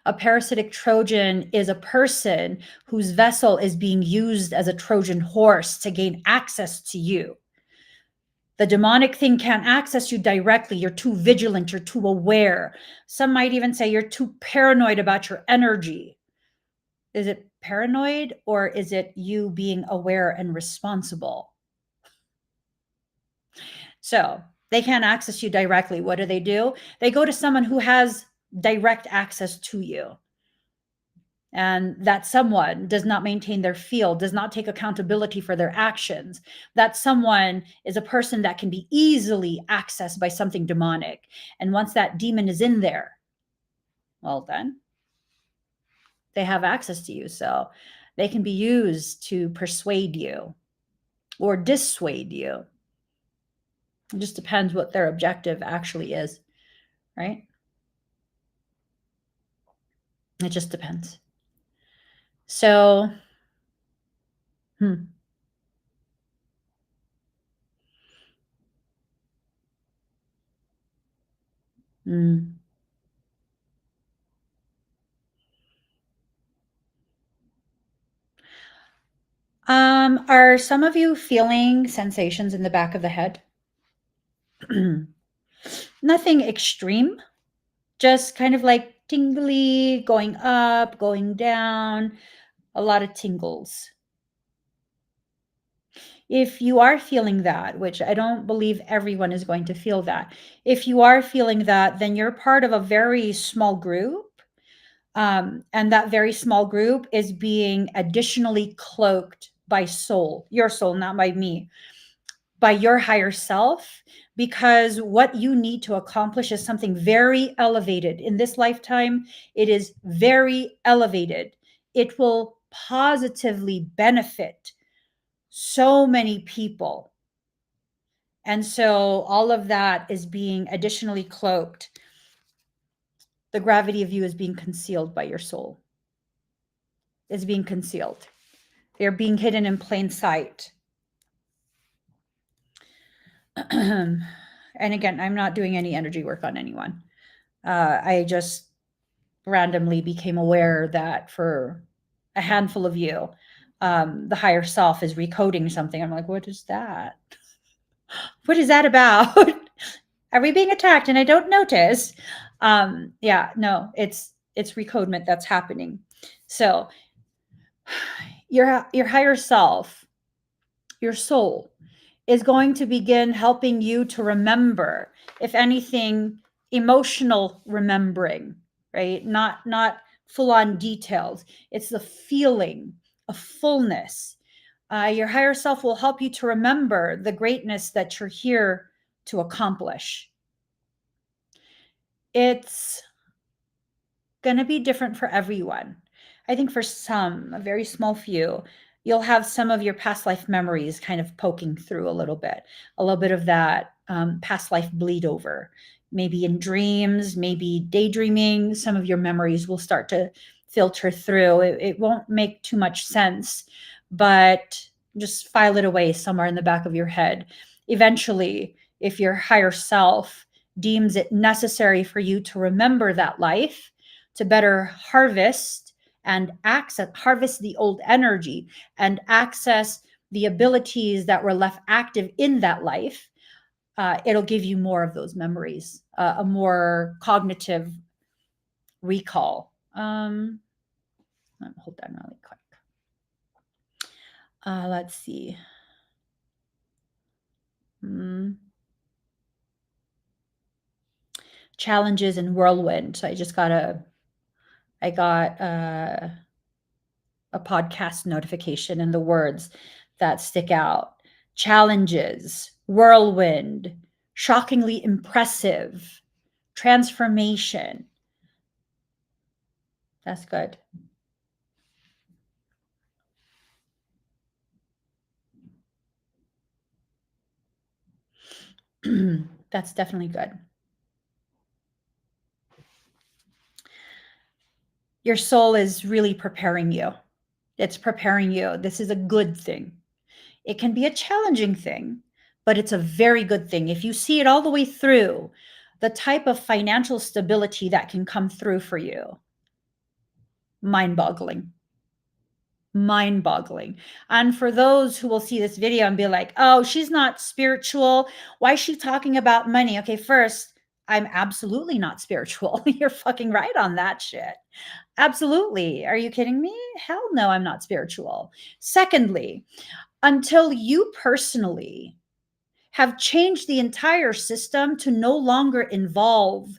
A parasitic Trojan is a person whose vessel is being used as a Trojan horse to gain access to you. The demonic thing can't access you directly. You're too vigilant, you're too aware. Some might even say you're too paranoid about your energy. Is it paranoid or is it you being aware and responsible? So they can't access you directly. What do? They go to someone who has direct access to you. And that someone does not maintain their field, does not take accountability for their actions. That someone is a person that can be easily accessed by something demonic. And once that demon is in there, well, then they have access to you. So they can be used to persuade you or dissuade you. It just depends what their objective actually is, right? It just depends. So, hmm. Mm. Are some of you feeling sensations in the back of the head? Nothing extreme, just kind of like tingly, going up, going down, a lot of tingles. If you are feeling that, which I don't believe everyone is going to feel that, if you are feeling that, then you're part of a very small group. And that very small group is being additionally cloaked by soul, your soul, not by me, by your higher self, because what you need to accomplish is something very elevated in this lifetime. It is very elevated. It will positively benefit so many people. And so all of that is being additionally cloaked. The gravity of you is being concealed by your soul, is being concealed. They're being hidden in plain sight. And again, I'm not doing any energy work on anyone. I just randomly became aware that for a handful of you, the higher self is recoding something. I'm like, what is that? What is that about? Are we being attacked and I don't notice? Yeah, no, it's recodement that's happening. So your higher self, your soul, is going to begin helping you to remember, if anything, emotional remembering, right? Not full on details. It's the feeling of fullness. Your higher self will help you to remember the greatness that you're here to accomplish. It's going to be different for everyone. I think for some, a very small few, you'll have some of your past life memories kind of poking through a little bit of that past life bleed over. Maybe in dreams, maybe daydreaming, some of your memories will start to filter through. It won't make too much sense, but just file it away somewhere in the back of your head. Eventually, if your higher self deems it necessary for you to remember that life, to better harvest and harvest the old energy and access the abilities that were left active in that life, it'll give you more of those memories, a more cognitive recall. Hold on really quick. Let's see. Challenges in whirlwind. So I got a podcast notification and the words that stick out: challenges, whirlwind, shockingly impressive, transformation. That's good. That's definitely good. Your soul is really preparing you. It's preparing you. This is a good thing. It can be a challenging thing, but it's a very good thing. If you see it all the way through, the type of financial stability that can come through for you, mind-boggling. Mind-boggling. And for those who will see this video and be like, oh, she's not spiritual. Why is she talking about money? Okay, first, I'm absolutely not spiritual. You're fucking right on that shit. Absolutely. Are you kidding me? Hell no, I'm not spiritual. Secondly, until you personally have changed the entire system to no longer involve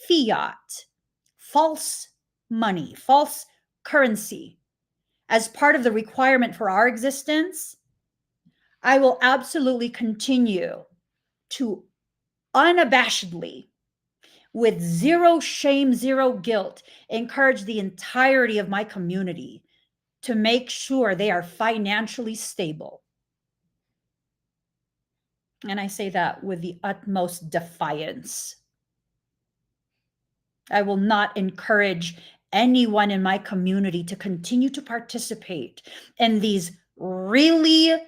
fiat, false money, false currency as part of the requirement for our existence, I will absolutely continue to unabashedly, with zero shame, zero guilt, encourage the entirety of my community to make sure they are financially stable. And I say that with the utmost defiance. I will not encourage anyone in my community to continue to participate in these really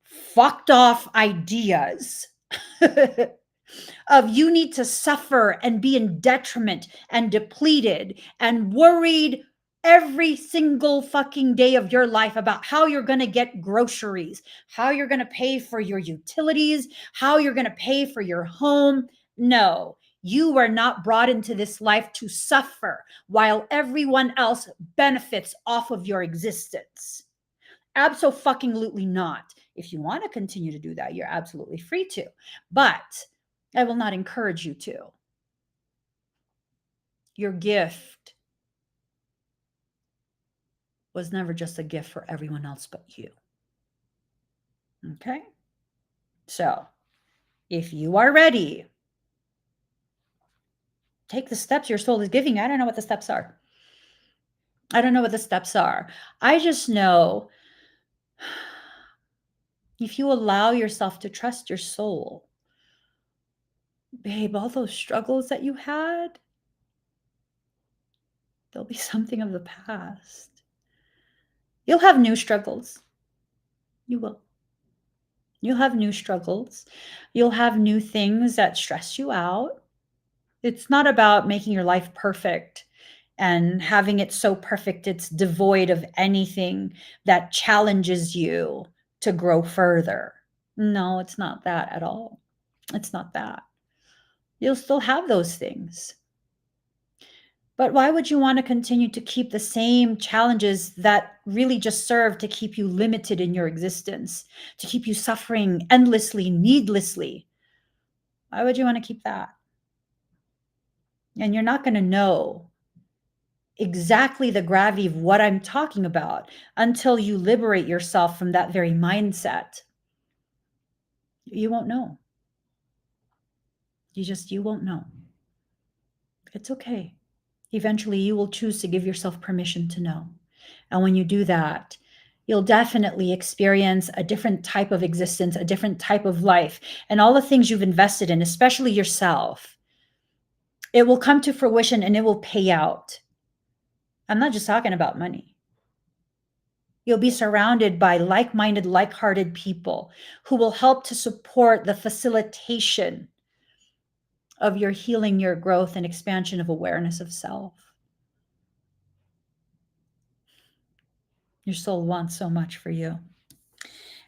fucked off ideas of you need to suffer and be in detriment and depleted and worried every single fucking day of your life about how you're going to get groceries, how you're going to pay for your utilities, how you're going to pay for your home. No, you were not brought into this life to suffer while everyone else benefits off of your existence. Absolutely not. If you want to continue to do that, you're absolutely free to. But I will not encourage you to. Your gift was never just a gift for everyone else but you. Okay? So, if you are ready, take the steps your soul is giving. I don't know what the steps are. I don't know what the steps are. I just know if you allow yourself to trust your soul, babe, all those struggles that you had, they'll be something of the past. You'll have new struggles. You will. You'll have new struggles. You'll have new things that stress you out. It's not about making your life perfect and having it so perfect it's devoid of anything that challenges you to grow further. No, it's not that at all. It's not that. You'll still have those things. But why would you want to continue to keep the same challenges that really just serve to keep you limited in your existence, to keep you suffering endlessly, needlessly? Why would you want to keep that? And you're not going to know exactly the gravity of what I'm talking about until you liberate yourself from that very mindset. You won't know. You won't know. It's okay. Eventually, you will choose to give yourself permission to know. And when you do that, you'll definitely experience a different type of existence, a different type of life, and all the things you've invested in, especially yourself. It will come to fruition and it will pay out. I'm not just talking about money. You'll be surrounded by like-minded, like-hearted people who will help to support the facilitation of your healing, your growth, and expansion of awareness of self. Your soul wants so much for you.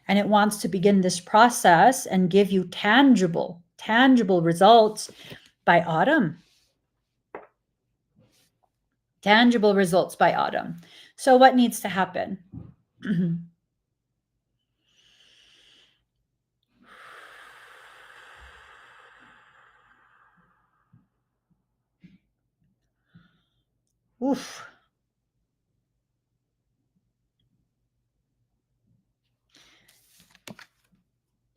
And it wants to begin this process and give you tangible results by autumn. Tangible results by autumn. So what needs to happen? Oof.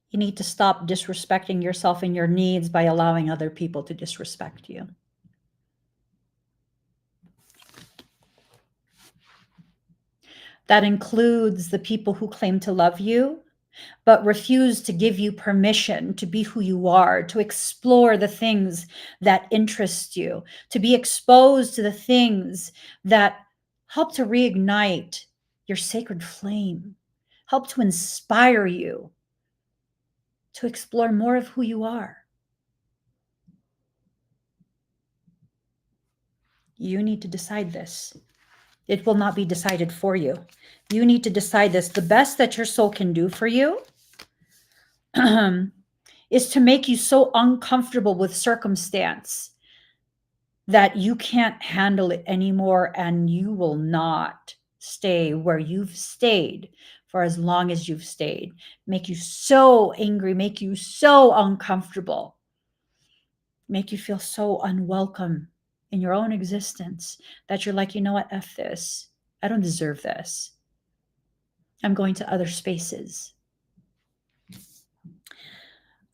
You need to stop disrespecting yourself and your needs by allowing other people to disrespect you. That includes the people who claim to love you. but refuse to give you permission to be who you are, to explore the things that interest you, to be exposed to the things that help to reignite your sacred flame, help to inspire you to explore more of who you are. You need to decide this. It will not be decided for you. You need to decide this. The best that your soul can do for you is to make you so uncomfortable with circumstance that you can't handle it anymore, and you will not stay where you've stayed for as long as you've stayed. Make you so angry, make you so uncomfortable, make you feel so unwelcome in your own existence that you're like, you know what, F this. I don't deserve this. I'm going to other spaces.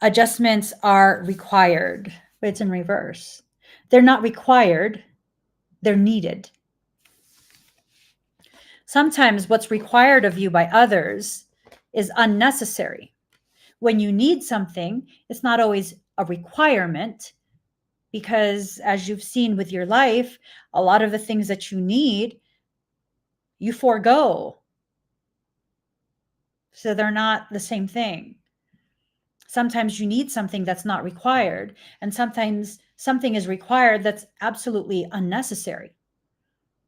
Adjustments are required, but it's in reverse. They're not required, they're needed. Sometimes what's required of you by others is unnecessary. When you need something, it's not always a requirement, because as you've seen with your life, a lot of the things that you need, you forego. So they're not the same thing. Sometimes you need something that's not required, and sometimes something is required that's absolutely unnecessary.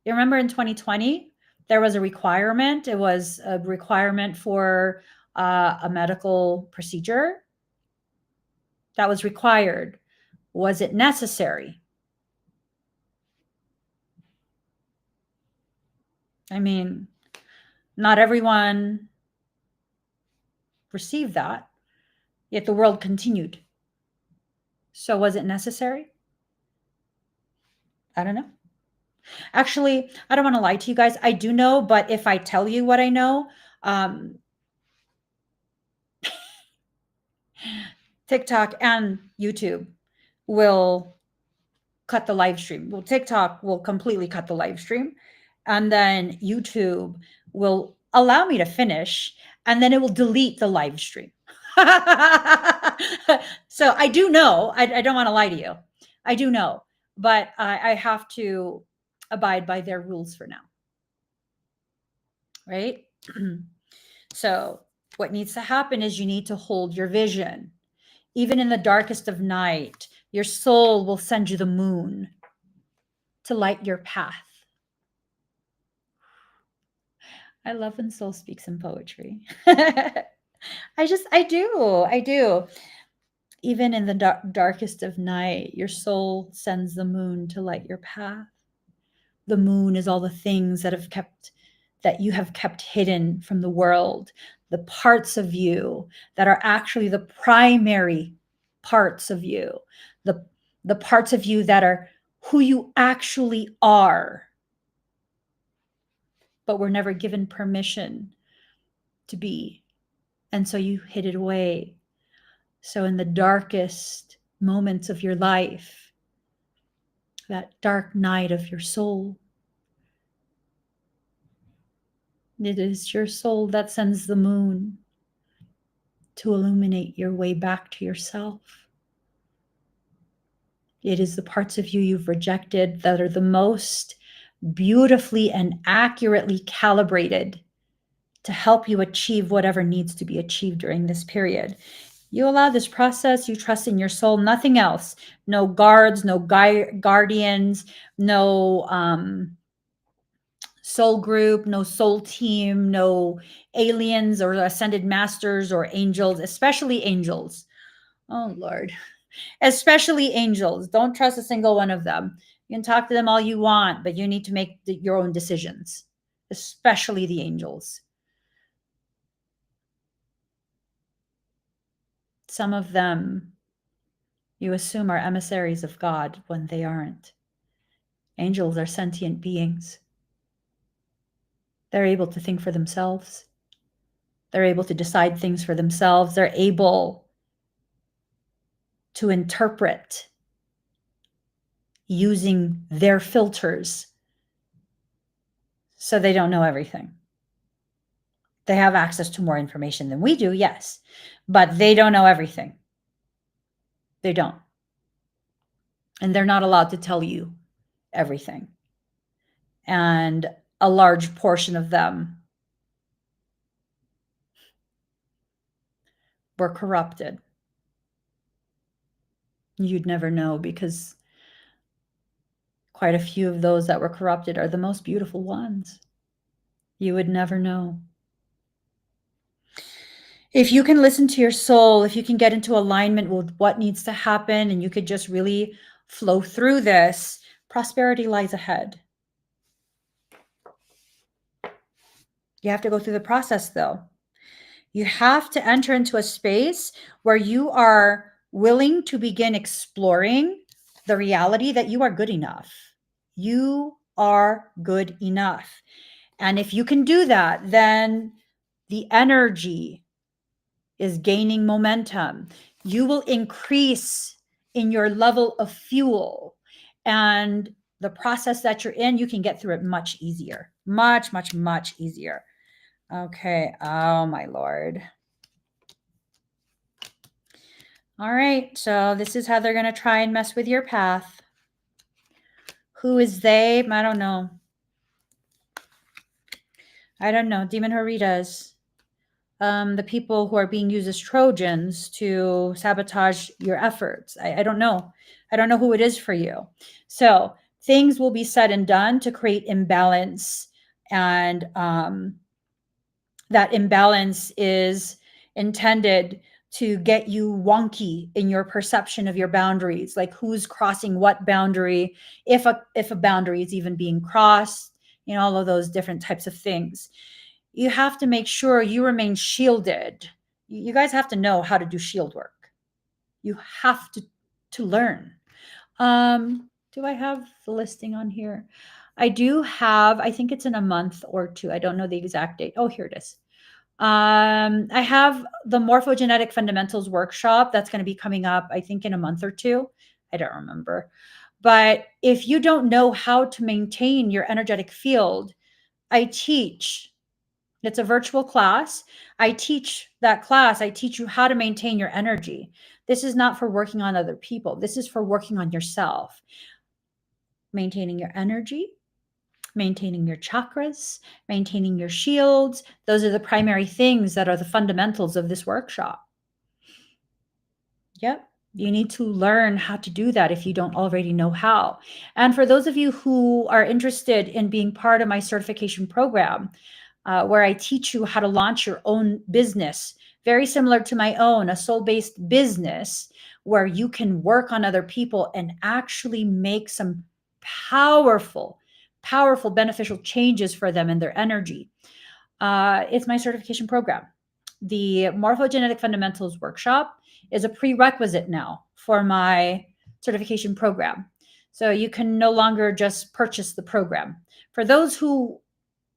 You remember in 2020, there was a requirement. It was a requirement for a medical procedure that was required. Was it necessary? I mean, not everyone received that, yet the world continued. So was it necessary? I don't know. Actually, I don't want to lie to you guys. I do know, but if I tell you what I know, TikTok and YouTube will cut the live stream. Well, TikTok will completely cut the live stream, and then YouTube will allow me to finish, and then it will delete the live stream. So I do know. I don't want to lie to you. I do know, but I have to abide by their rules for now. Right? So what needs to happen is you need to hold your vision. Even in the darkest of night, your soul will send you the moon to light your path. I love when soul speaks in poetry. I do. Even in the darkest of night, your soul sends the moon to light your path. The moon is all the things that you have kept hidden from the world, the parts of you that are actually the primary parts of you, the parts of you that are who you actually are, but were never given permission to be. And so you hid it away. So in the darkest moments of your life, that dark night of your soul, it is your soul that sends the moon to illuminate your way back to yourself. It is the parts of you you've rejected that are the most beautifully and accurately calibrated to help you achieve whatever needs to be achieved during this period. You allow this process, you trust in your soul, nothing else. No guards, no guardians, no soul group, no soul team, no aliens or ascended masters or angels, especially angels. Oh, Lord. Especially angels. Don't trust a single one of them. You can talk to them all you want, but you need to make your own decisions, especially the angels. Some of them you assume are emissaries of God when they aren't. Angels are sentient beings. They're able to think for themselves. They're able to decide things for themselves. They're able to interpret using their filters, so they don't know everything. They have access to more information than we do, yes, but they don't know everything. They don't. And they're not allowed to tell you everything. And a large portion of them were corrupted. You'd never know, because quite a few of those that were corrupted are the most beautiful ones. You would never know. If you can listen to your soul, if you can get into alignment with what needs to happen, and you could just really flow through this, prosperity lies ahead. You have to go through the process, though. You have to enter into a space where you are willing to begin exploring the reality that you are good enough. You are good enough. And if you can do that, then the energy is gaining momentum. You will increase in your level of fuel, and the process that you're in, you can get through it much easier, much, much, much easier. Okay. Oh, my Lord. All right. So this is how they're going to try and mess with your path. Who is they? I don't know. I don't know. Demon Haritas. The people who are being used as Trojans to sabotage your efforts. I don't know. I don't know who it is for you. So things will be said and done to create imbalance. And that imbalance is intended to get you wonky in your perception of your boundaries, like who's crossing what boundary, if a boundary is even being crossed, all of those different types of things. You have to make sure you remain shielded. You guys have to know how to do shield work. You have to learn. Do I have the listing on here? I do have, I think it's in a month or two. I don't know the exact date. Oh, here it is. I have the morphogenetic fundamentals workshop that's going to be coming up, I think, in a month or two. I don't remember. But if you don't know how to maintain your energetic field, I teach. It's a virtual class. I teach that class. I teach you how to maintain your energy. This is not for working on other people. This is for working on yourself. Maintaining your energy, maintaining your chakras, maintaining your shields. Those are the primary things that are the fundamentals of this workshop. Yep. You need to learn how to do that if you don't already know how. And for those of you who are interested in being part of my certification program, where I teach you how to launch your own business, very similar to my own, a soul-based business, where you can work on other people and actually make some powerful, powerful, beneficial changes for them and their energy. It's my certification program. The Morphogenetic Fundamentals workshop is a prerequisite now for my certification program. So you can no longer just purchase the program. For those who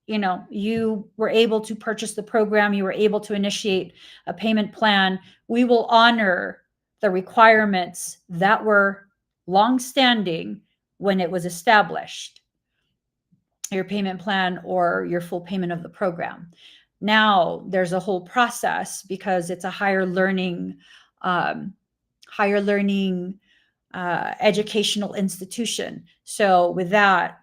you were able to purchase the program, you were able to initiate a payment plan, we will honor the requirements that were longstanding when it was established, your payment plan or your full payment of the program. Now there's a whole process because it's a higher learning educational institution. So with that,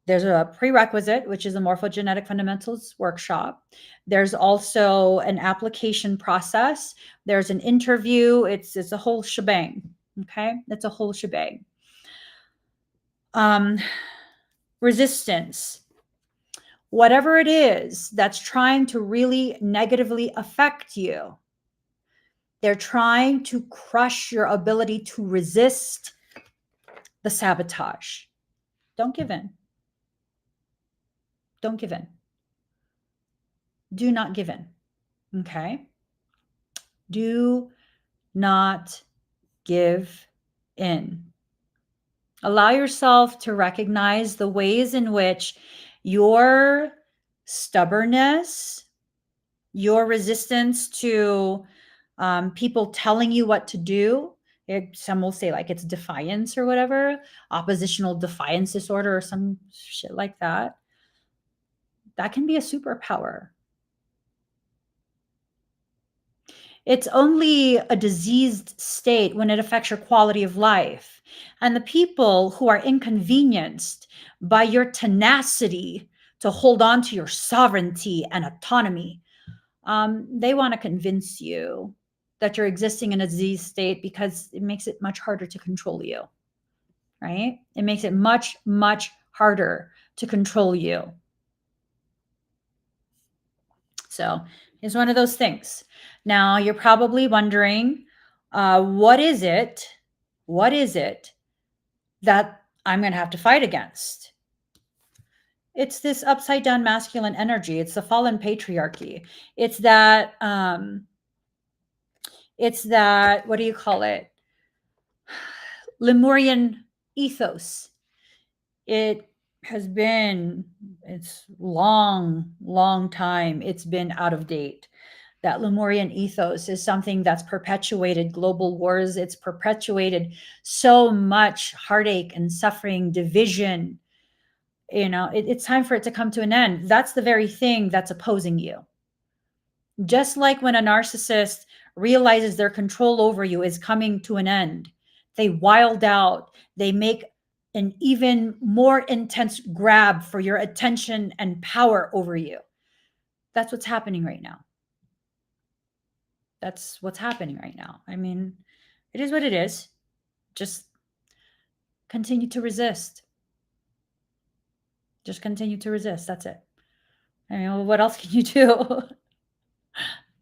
there's a prerequisite, which is a morphogenetic fundamentals workshop. There's also an application process. There's an interview. It's a whole shebang. Okay. It's a whole shebang. Resistance, whatever it is that's trying to really negatively affect you, they're trying to crush your ability to resist the sabotage. Don't give in. Don't give in. Do not give in. Okay? Do not give in. Allow yourself to recognize the ways in which your stubbornness, your resistance to people telling you what to do, some will say like it's defiance or whatever, oppositional defiance disorder or some shit like that. That can be a superpower. It's only a diseased state when it affects your quality of life. And the people who are inconvenienced by your tenacity to hold on to your sovereignty and autonomy, they want to convince you that you're existing in a diseased state because it makes it much harder to control you, right? It makes it much, much harder to control you. So it's one of those things. Now you're probably wondering, what is it? What is it that I'm going to have to fight against? It's this upside down masculine energy. It's the fallen patriarchy. It's that, what do you call it? Lemurian ethos. It has been, it's long, long time. It's been out of date. That Lemurian ethos is something that's perpetuated global wars. It's perpetuated so much heartache and suffering, division. It's time for it to come to an end. That's the very thing that's opposing you. Just like when a narcissist realizes their control over you is coming to an end, they wild out, they make an even more intense grab for your attention and power over you. That's what's happening right now. That's what's happening right now. I mean, it is what it is. Just continue to resist. Just continue to resist. That's it. I mean, what else can you do?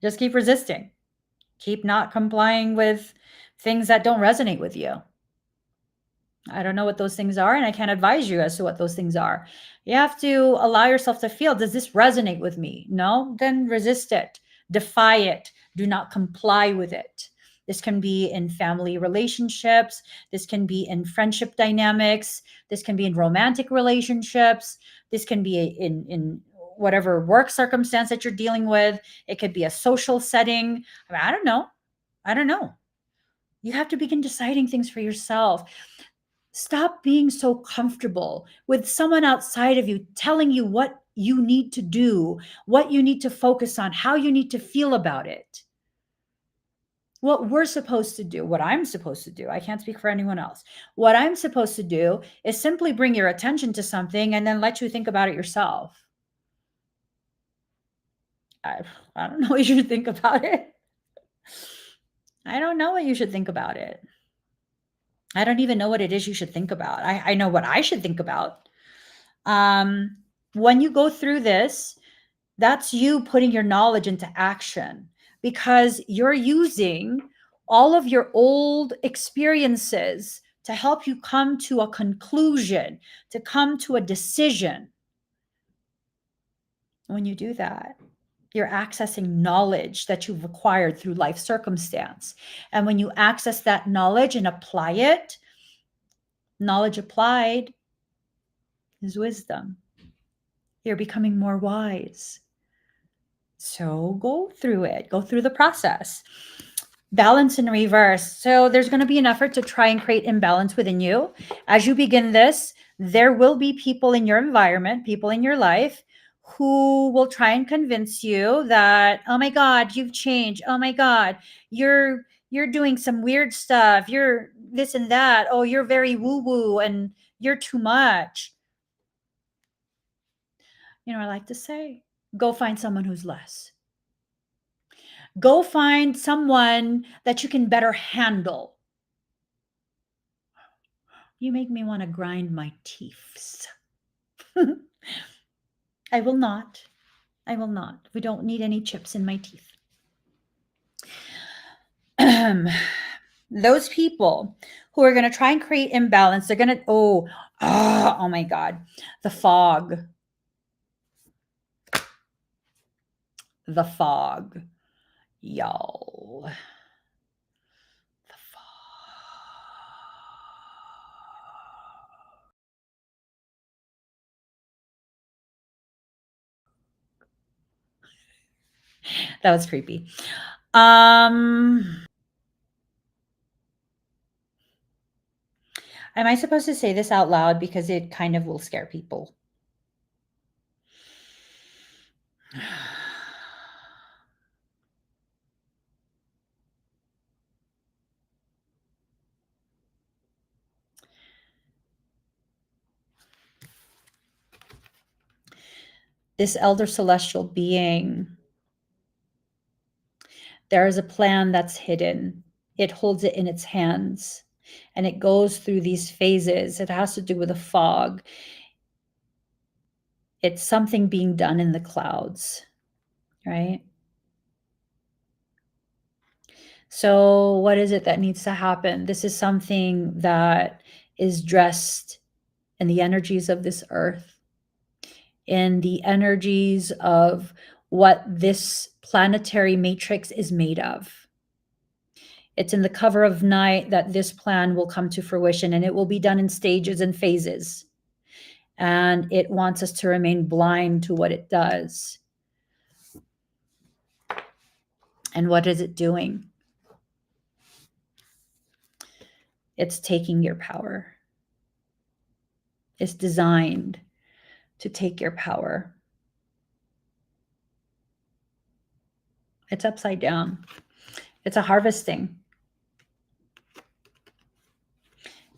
Just keep resisting. Keep not complying with things that don't resonate with you. I don't know what those things are, and I can't advise you as to what those things are. You have to allow yourself to feel, does this resonate with me? No? Then resist it. Defy it. Do not comply with it. This can be in family relationships. This can be in friendship dynamics. This can be in romantic relationships. This can be in whatever work circumstance that you're dealing with. It could be a social setting. I mean, I don't know. I don't know. You have to begin deciding things for yourself. Stop being so comfortable with someone outside of you telling you what you need to do, what you need to focus on, how you need to feel about it. What we're supposed to do, what I'm supposed to do, I can't speak for anyone else. What I'm supposed to do is simply bring your attention to something and then let you think about it yourself. I don't know what you should think about it. I don't know what you should think about it. I don't even know what it is you should think about. I know what I should think about. When you go through this, that's you putting your knowledge into action because you're using all of your old experiences to help you come to a conclusion, to come to a decision. When you do that, you're accessing knowledge that you've acquired through life circumstance. And when you access that knowledge and apply it, knowledge applied is wisdom. You're becoming more wise. So go through it, go through the process. Balance in reverse. So there's going to be an effort to try and create imbalance within you. As you begin this, there will be people in your environment, people in your life who will try and convince you that, oh my God, you've changed. Oh my God, you're doing some weird stuff. You're this and that. Oh, you're very woo-woo and you're too much. I like to say, go find someone who's less. Go find someone that you can better handle. You make me want to grind my teeth. I will not. I will not. We don't need any chips in my teeth. Those people who are going to try and create imbalance, they're going to, oh my God, the fog. The fog, y'all. The fog. That was creepy. Am I supposed to say this out loud because it kind of will scare people? this elder celestial being, there is a plan that's hidden. It holds it in its hands and it goes through these phases. It has to do with a fog. It's something being done in the clouds, right? So, what is it that needs to happen? This is something that is dressed in the energies of this earth, in the energies of what this planetary matrix is made of. It's in the cover of night that this plan will come to fruition, and it will be done in stages and phases. And it wants us to remain blind to what it does. And what is it doing? It's taking your power. It's designed to take your power. It's upside down. It's a harvesting.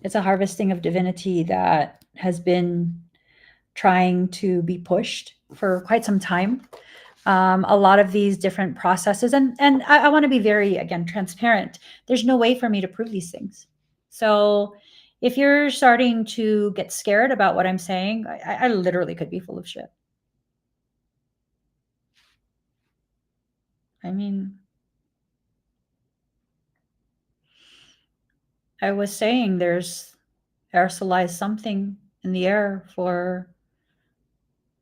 It's a harvesting of divinity that has been trying to be pushed for quite some time. A lot of these different processes, and I want to be very, again, transparent. There's no way for me to prove these things. So if you're starting to get scared about what I'm saying, I literally could be full of shit. I mean, I was saying there's aerosolized something in the air for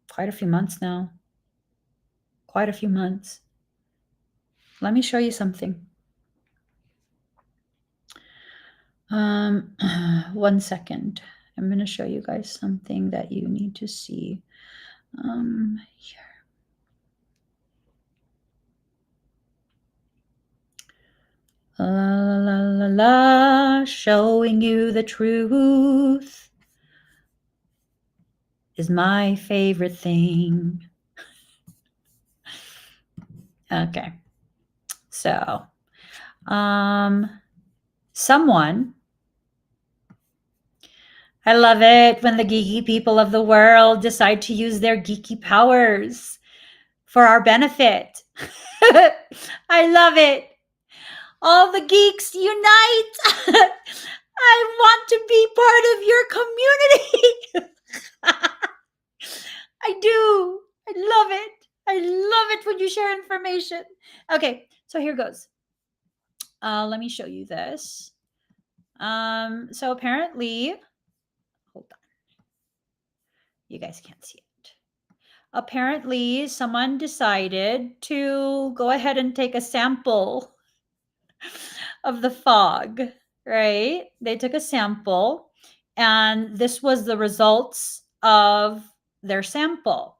quite a few months now. Quite a few months. Let me show you something. 1 second. I'm going to show you guys something that you need to see. Here. La la la la, showing you the truth is my favorite thing. Okay. So, someone, I love it when the geeky people of the world decide to use their geeky powers for our benefit. I love it. All the geeks unite. I want to be part of your community. I do. I love it. I love it when you share information. Okay, so here goes. Let me show you this. So apparently, hold on. You guys can't see it. Apparently, someone decided to go ahead and take a sample of the fog, right? They took a sample, and this was the results of their sample.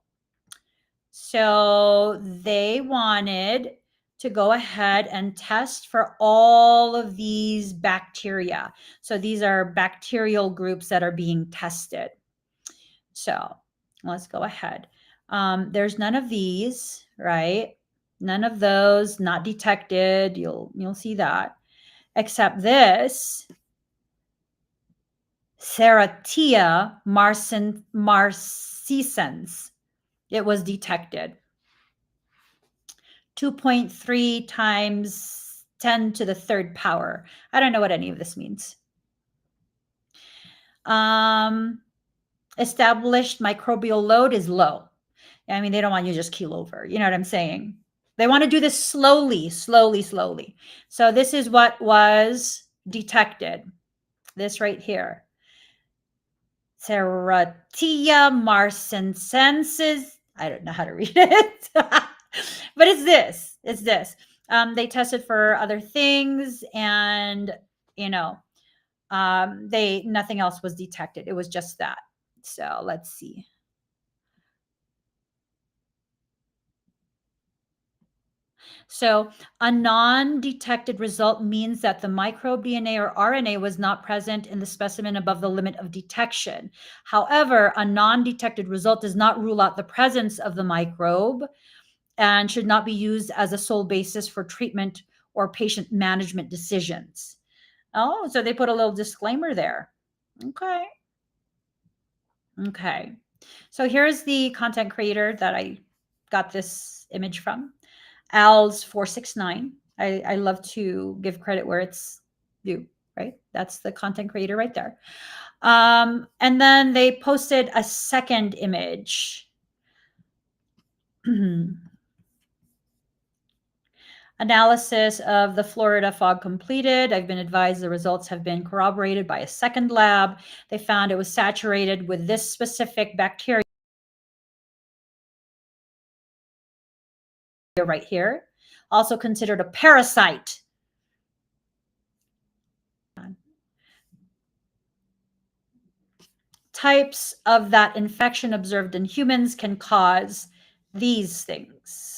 So they wanted to go ahead and test for all of these bacteria. So these are bacterial groups that are being tested. So let's go ahead. There's none of these, right? None of those, not detected. You'll see that. Except this, Serratia marcescens. It was detected. 2.3 times 10 to the third power. I don't know what any of this means. Established microbial load is low. I mean, they don't want you to just keel over. You know what I'm saying? They want to do this slowly. So this is what was detected. This right here. Serratia marcescens. I don't know how to read it. But it's this. They tested for other things, and nothing else was detected. It was just that. So let's see. So a non-detected result means that the microbe DNA or RNA was not present in the specimen above the limit of detection. However, a non-detected result does not rule out the presence of the microbe and should not be used as a sole basis for treatment or patient management decisions. Oh, so they put a little disclaimer there. Okay. So here's the content creator that I got this image from, Als469. I love to give credit where it's due, right? That's the content creator right there. And then they posted a second image. Analysis of the Florida fog completed. I've been advised the results have been corroborated by a second lab. They found it was saturated with this specific bacteria right here, also considered a parasite. Types of that infection observed in humans can cause these things.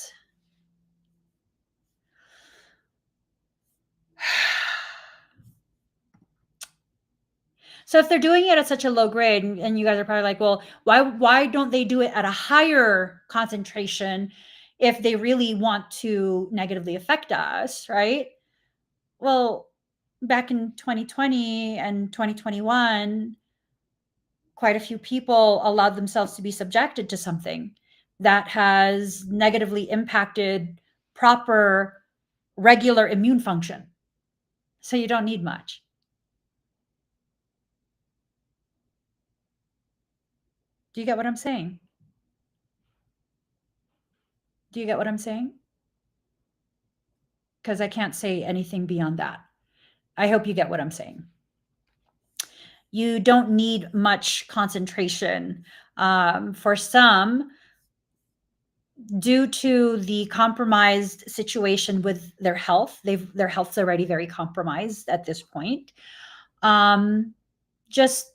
So if they're doing it at such a low grade, and you guys are probably like, well, why don't they do it at a higher concentration if they really want to negatively affect us, right? Well, back in 2020 and 2021, quite a few people allowed themselves to be subjected to something that has negatively impacted proper regular immune function. So you don't need much. Do you get what I'm saying? Do you get what I'm saying? Because I can't say anything beyond that. I hope you get what I'm saying. You don't need much concentration. For some, due to the compromised situation with their health, their health's already very compromised at this point. Just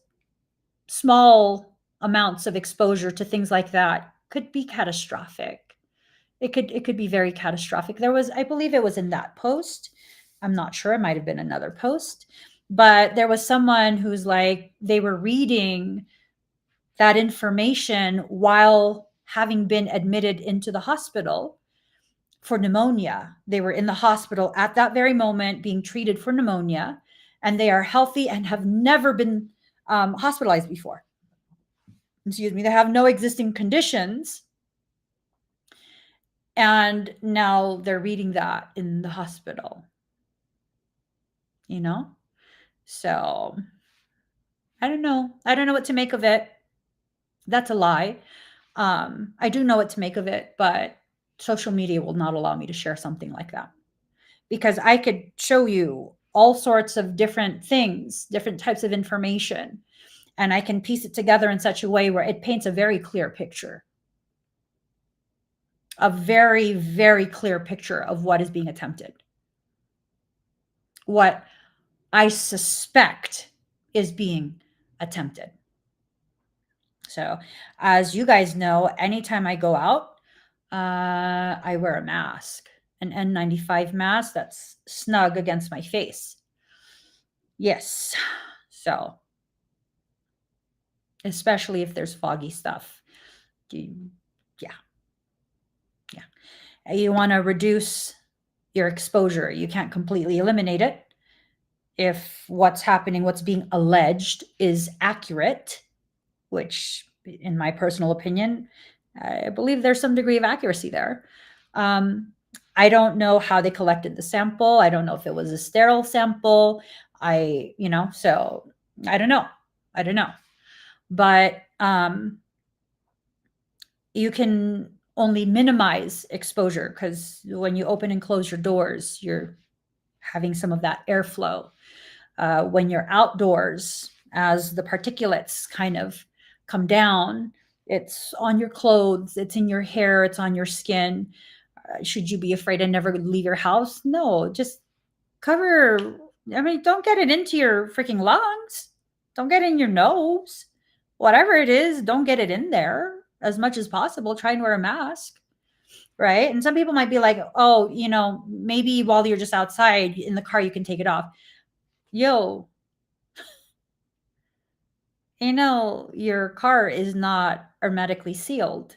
small amounts of exposure to things like that could be catastrophic. It could be very catastrophic. There was, I believe it was in that post. I'm not sure. It might have been another post, but there was someone who's like, they were reading that information while having been admitted into the hospital for pneumonia. They were in the hospital at that very moment being treated for pneumonia, and they are healthy and have never been hospitalized before. Excuse me. They have no existing conditions. And now they're reading that in the hospital, you know? So I don't know. I don't know what to make of it. That's a lie. I do know what to make of it, but social media will not allow me to share something like that, because I could show you all sorts of different things, different types of information, and I can piece it together in such a way where it paints a very clear picture, a very, very clear picture of what is being attempted, what I suspect is being attempted. So, as you guys know, anytime I go out, I wear a mask, an N95 mask that's snug against my face. Yes. So, especially if there's foggy stuff. Yeah. Yeah. You want to reduce your exposure. You can't completely eliminate it. If what's happening, what's being alleged is accurate, which in my personal opinion, I believe there's some degree of accuracy there. I don't know how they collected the sample. I don't know if it was a sterile sample. So I don't know. I don't know. But you can only minimize exposure, because when you open and close your doors, you're having some of that airflow. When you're outdoors, as the particulates kind of come down, it's on your clothes, it's in your hair, it's on your skin. Should you be afraid and never leave your house? No, just cover. I mean, don't get it into your freaking lungs. Don't get it in your nose. Whatever it is, don't get it in there as much as possible. Try and wear a mask, right? And some people might be like, oh, maybe while you're just outside in the car, you can take it off. Yo, your car is not hermetically sealed.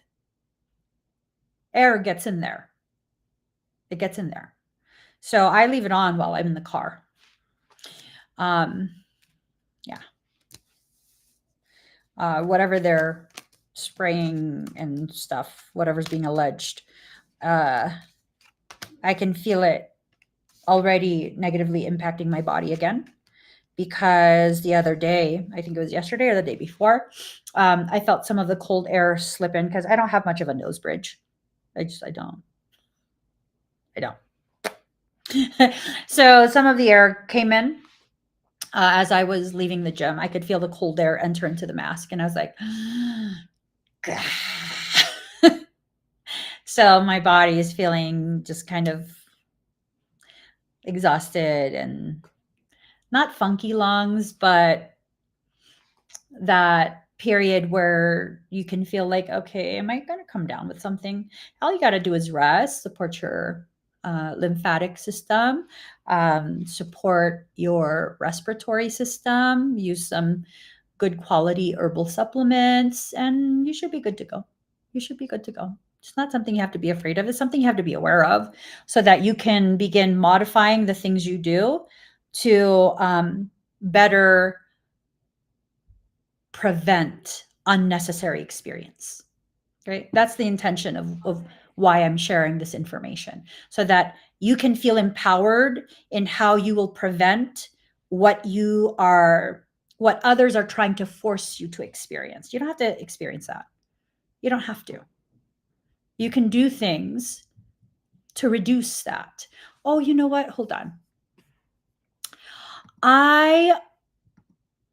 Air gets in there. It gets in there. So I leave it on while I'm in the car. Yeah. Whatever they're spraying and stuff, whatever's being alleged. I can feel it already negatively impacting my body again, because the other day, I think it was yesterday or the day before, I felt some of the cold air slip in, because I don't have much of a nose bridge. I don't. So some of the air came in as I was leaving the gym. I could feel the cold air enter into the mask, and I was like, so my body is feeling just kind of exhausted and not funky lungs, but that period where you can feel like, okay, am I going to come down with something? All you got to do is rest, support your lymphatic system, support your respiratory system, use some good quality herbal supplements, and you should be good to go. You should be good to go. It's not something you have to be afraid of. It's something you have to be aware of, so that you can begin modifying the things you do to better prevent unnecessary experience. Right? That's the intention of why I'm sharing this information, so that you can feel empowered in how you will prevent what others are trying to force you to experience. You don't have to experience that. You don't have to. You can do things to reduce that. Oh, you know what? Hold on. I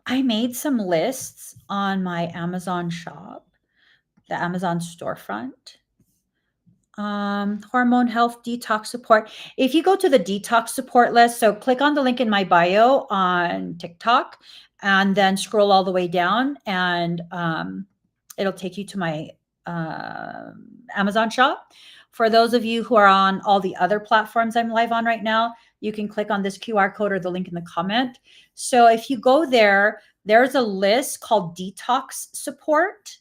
made some lists on my Amazon shop, the Amazon storefront. Hormone health detox support. If you go to the detox support list, so click on the link in my bio on TikTok and then scroll all the way down, and it'll take you to my Amazon shop. For those of you who are on all the other platforms I'm live on right now, you can click on this QR code or the link in the comment. So if you go there, there's a list called detox support.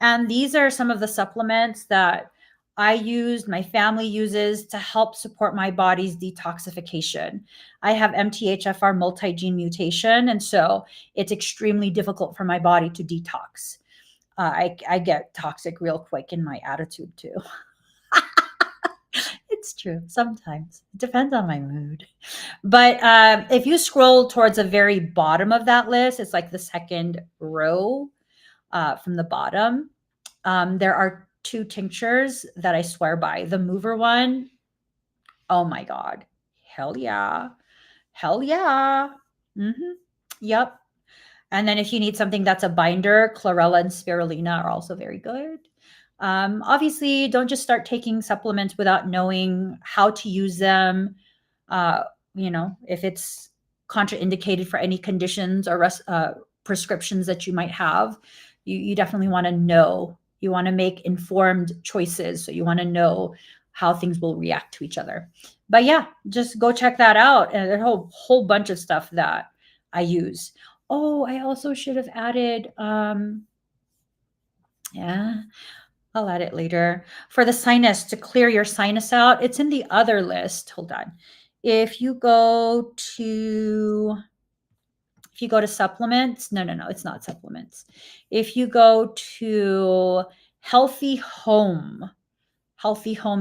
And these are some of the supplements that I use, my family uses to help support my body's detoxification. I have MTHFR multi-gene mutation, and so it's extremely difficult for my body to detox. I get toxic real quick in my attitude too. It's true. Sometimes it depends on my mood. But if you scroll towards the very bottom of that list, it's like the second row from the bottom. There are 2 tinctures that I swear by. The mover one, oh my God. Hell yeah. Hell yeah. Yep. And then if you need something that's a binder, chlorella and spirulina are also very good. Obviously, don't just start taking supplements without knowing how to use them. If it's contraindicated for any conditions or prescriptions that you might have, you definitely want to know. You want to make informed choices. So you want to know how things will react to each other. But yeah, just go check that out. And there's a whole bunch of stuff that I use. Oh, I also should have added, yeah, I'll add it later. For the sinus, to clear your sinus out, it's in the other list. Hold on. If you go to supplements, no, it's not supplements. If you go to healthy home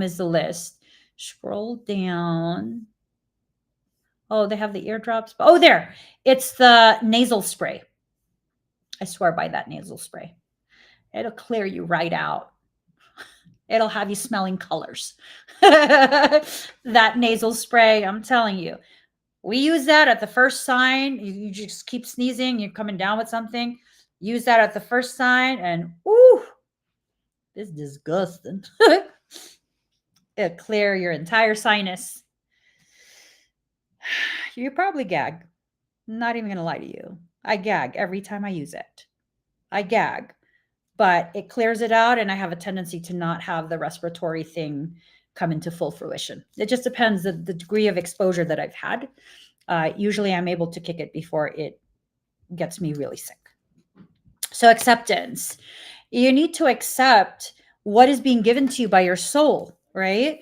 is the list. Scroll down. Oh, they have the eardrops. Oh, there. It's the nasal spray. I swear by that nasal spray. It'll clear you right out. It'll have you smelling colors. That nasal spray, I'm telling you. We use that at the first sign. You just keep sneezing, you're coming down with something. Use that at the first sign, and ooh, it's disgusting. It'll clear your entire sinus. You probably gag. I'm not even going to lie to you. I gag every time I use it. I gag, but it clears it out, and I have a tendency to not have the respiratory thing come into full fruition. It just depends the degree of exposure that I've had. Usually I'm able to kick it before it gets me really sick. So acceptance. You need to accept what is being given to you by your soul, right?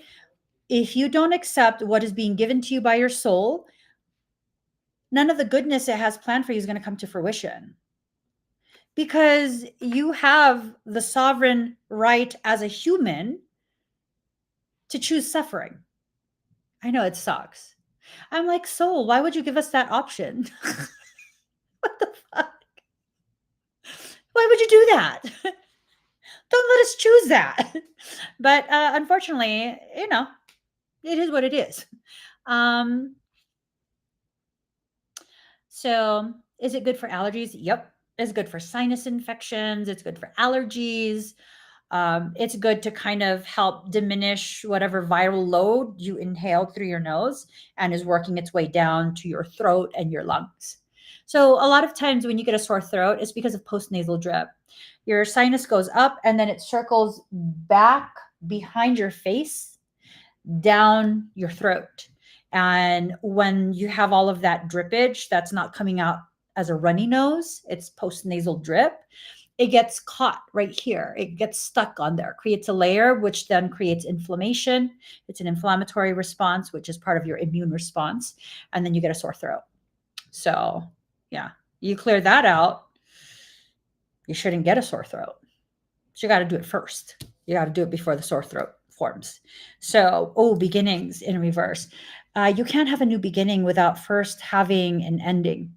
If you don't accept what is being given to you by your soul, none of the goodness it has planned for you is going to come to fruition. because you have the sovereign right as a human to choose suffering. I know it sucks. I'm like, soul, why would you give us that option? What the fuck? Why would you do that? Don't let us choose that. But unfortunately, it is what it is. So is it good for allergies? Yep. It's good for sinus infections. It's good for allergies. It's good to kind of help diminish whatever viral load you inhaled through your nose and is working its way down to your throat and your lungs. So a lot of times when you get a sore throat, it's because of postnasal drip. Your sinus goes up and then it circles back behind your face down your throat. And when you have all of that drippage that's not coming out as a runny nose, it's postnasal drip. It gets caught right here. It gets stuck on there, creates a layer, which then creates inflammation. It's an inflammatory response, which is part of your immune response. And then you get a sore throat. So, yeah, you clear that out, you shouldn't get a sore throat. So, you got to do it first. You got to do it before the sore throat forms. So, beginnings in reverse. You can't have a new beginning without first having an ending.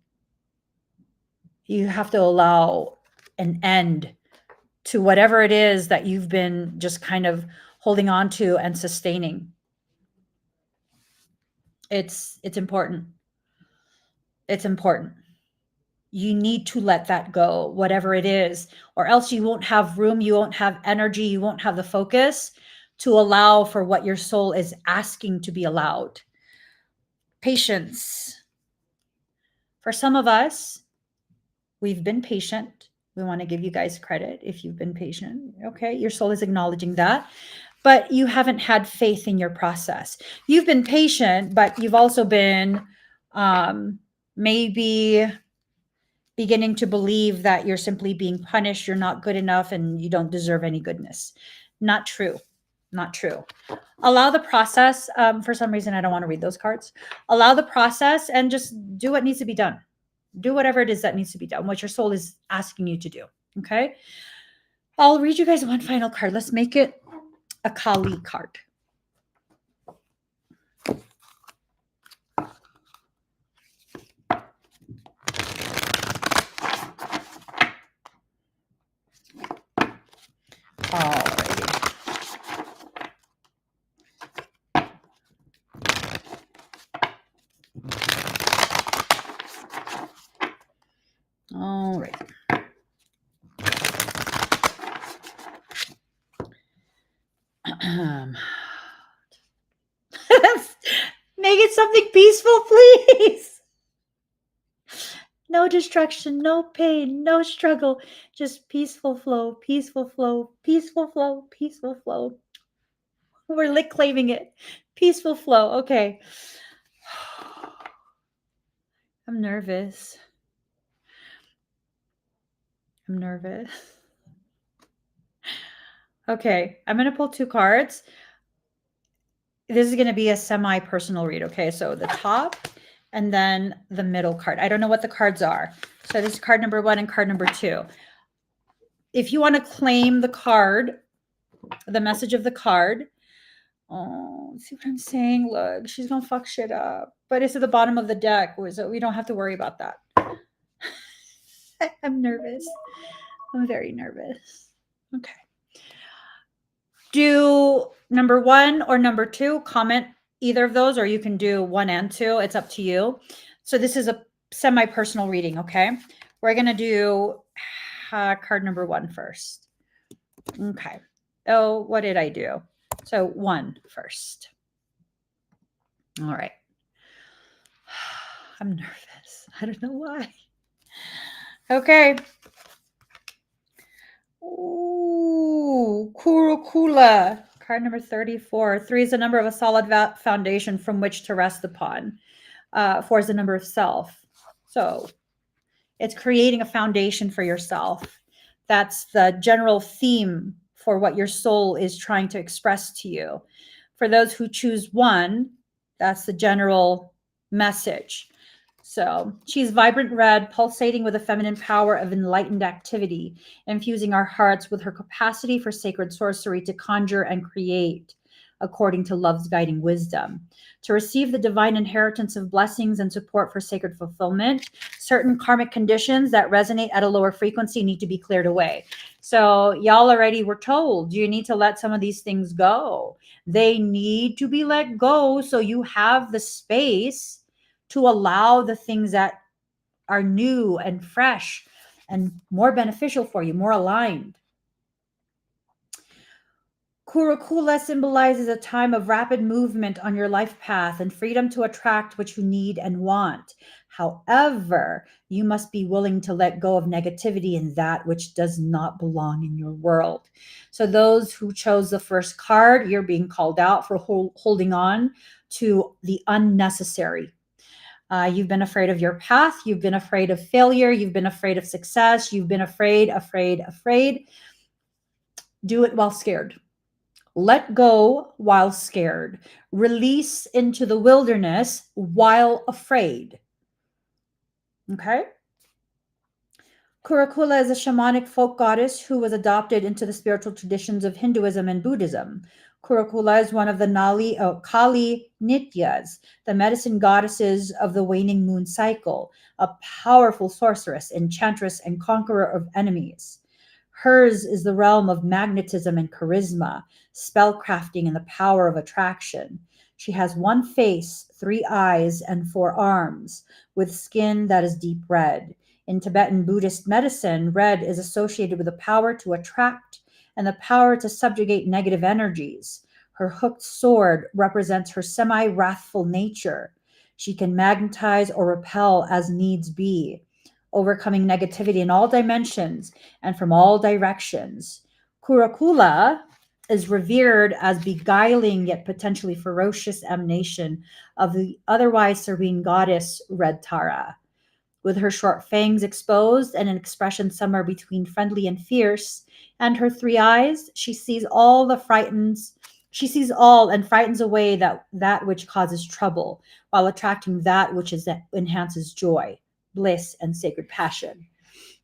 You have to allow an end to whatever it is that you've been just kind of holding on to and sustaining. It's important. It's important. You need to let that go, whatever it is, or else you won't have room, you won't have energy, you won't have the focus to allow for what your soul is asking to be allowed. Patience. For some of us, we've been patient. We want to give you guys credit if you've been patient. Okay, your soul is acknowledging that. But you haven't had faith in your process. You've been patient, but you've also been maybe beginning to believe that you're simply being punished, you're not good enough, and you don't deserve any goodness. Not true. Not true. Allow the process. For some reason, I don't want to read those cards. Allow the process and just do what needs to be done. Do whatever it is that needs to be done, what your soul is asking you to do. Okay. I'll read you guys one final card. Let's make it a Kali card. All right. Make it something peaceful, please. No destruction, no pain, no struggle. Just peaceful flow, peaceful flow, peaceful flow, peaceful flow. We're claiming it. Peaceful flow. Okay. I'm nervous. I'm nervous. Okay. I'm going to pull 2 cards. This is going to be a semi-personal read. Okay. So the top and then the middle card. I don't know what the cards are. So this is card number 1 and card number 2. If you want to claim the card, the message of the card. Oh, see what I'm saying? Look, she's going to fuck shit up. But it's at the bottom of the deck, so we don't have to worry about that. I'm nervous. I'm very nervous. Okay. Do number 1 or number 2. Comment either of those, or you can do 1 and 2. It's up to you. So this is a semi-personal reading, okay? We're going to do card number 1 first. Okay. Oh, what did I do? So 1 first. All right. I'm nervous. I don't know why. Okay. Ooh, Kurukula. Card number 34. 3 is the number of a solid foundation from which to rest upon. 4 is the number of self. So it's creating a foundation for yourself. That's the general theme for what your soul is trying to express to you. For those who choose 1, that's the general message. So she's vibrant red, pulsating with the feminine power of enlightened activity, infusing our hearts with her capacity for sacred sorcery to conjure and create according to love's guiding wisdom. To receive the divine inheritance of blessings and support for sacred fulfillment, certain karmic conditions that resonate at a lower frequency need to be cleared away. So, y'all already were told you need to let some of these things go. They need to be let go so you have the space to allow the things that are new and fresh and more beneficial for you, more aligned. Kurukula symbolizes a time of rapid movement on your life path and freedom to attract what you need and want. However, you must be willing to let go of negativity and that which does not belong in your world. So, those who chose the first card, you're being called out for holding on to the unnecessary. You've been afraid of your path. You've been afraid of failure. You've been afraid of success. You've been afraid. Do it while scared. Let go while scared. Release into the wilderness while afraid. Okay? Kurukula is a shamanic folk goddess who was adopted into the spiritual traditions of Hinduism and Buddhism. Kurukula is one of the Kali Nityas, the medicine goddesses of the waning moon cycle, a powerful sorceress, enchantress, and conqueror of enemies. Hers is the realm of magnetism and charisma, spellcrafting, and the power of attraction. She has one face, 3 eyes, and 4 arms, with skin that is deep red. In Tibetan Buddhist medicine, red is associated with the power to attract and the power to subjugate negative energies. Her hooked sword represents her semi-wrathful nature. She can magnetize or repel as needs be, overcoming negativity in all dimensions and from all directions. Kurukula is revered as beguiling yet potentially ferocious emanation of the otherwise serene goddess Red Tara. With her short fangs exposed and an expression somewhere between friendly and fierce, and her 3 eyes, she sees all and frightens away that which causes trouble, while attracting that which enhances joy, bliss, and sacred passion.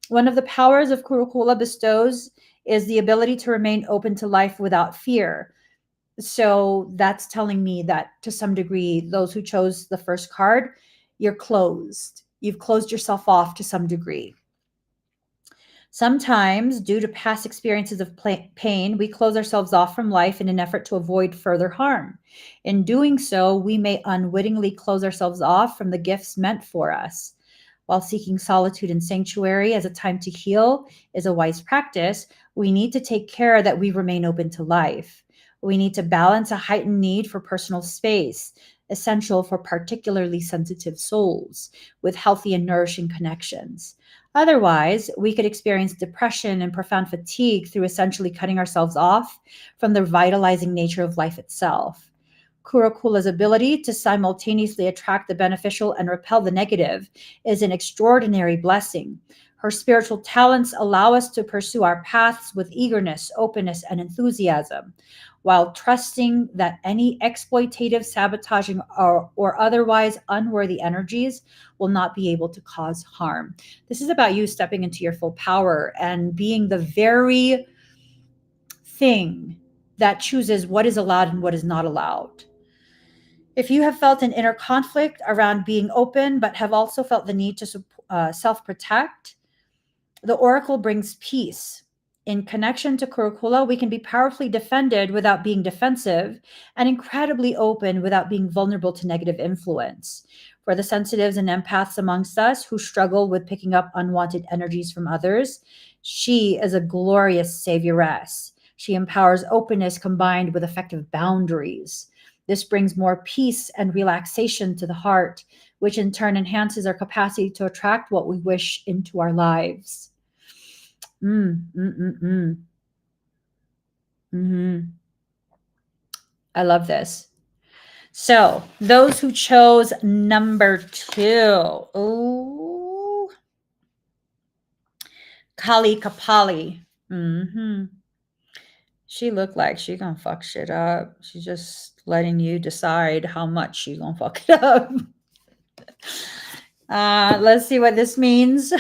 One of the powers of Kurukula bestows is the ability to remain open to life without fear. So that's telling me that to some degree, those who chose the first card, you're closed. You've closed yourself off to some degree. Sometimes, due to past experiences of pain, we close ourselves off from life in an effort to avoid further harm. In doing so, we may unwittingly close ourselves off from the gifts meant for us. While seeking solitude and sanctuary as a time to heal is a wise practice, we need to take care that we remain open to life. We need to balance a heightened need for personal space, essential for particularly sensitive souls, with healthy and nourishing connections. Otherwise, we could experience depression and profound fatigue through essentially cutting ourselves off from the vitalizing nature of life itself. Kurukula's ability to simultaneously attract the beneficial and repel the negative is an extraordinary blessing. Her spiritual talents allow us to pursue our paths with eagerness, openness, and enthusiasm, while trusting that any exploitative, sabotaging, or otherwise unworthy energies will not be able to cause harm. This is about you stepping into your full power and being the very thing that chooses what is allowed and what is not allowed. If you have felt an inner conflict around being open, but have also felt the need to self protect, the oracle brings peace. In connection to Kurukula, we can be powerfully defended without being defensive and incredibly open without being vulnerable to negative influence. For the sensitives and empaths amongst us who struggle with picking up unwanted energies from others, she is a glorious savioress. She empowers openness combined with effective boundaries. This brings more peace and relaxation to the heart, which in turn enhances our capacity to attract what we wish into our lives. Mm-hmm. I love this. So, those who chose number 2. Ooh. Kali Kapali. She looked like she gonna fuck shit up. She's just letting you decide how much she gonna fuck it up. Let's see what this means.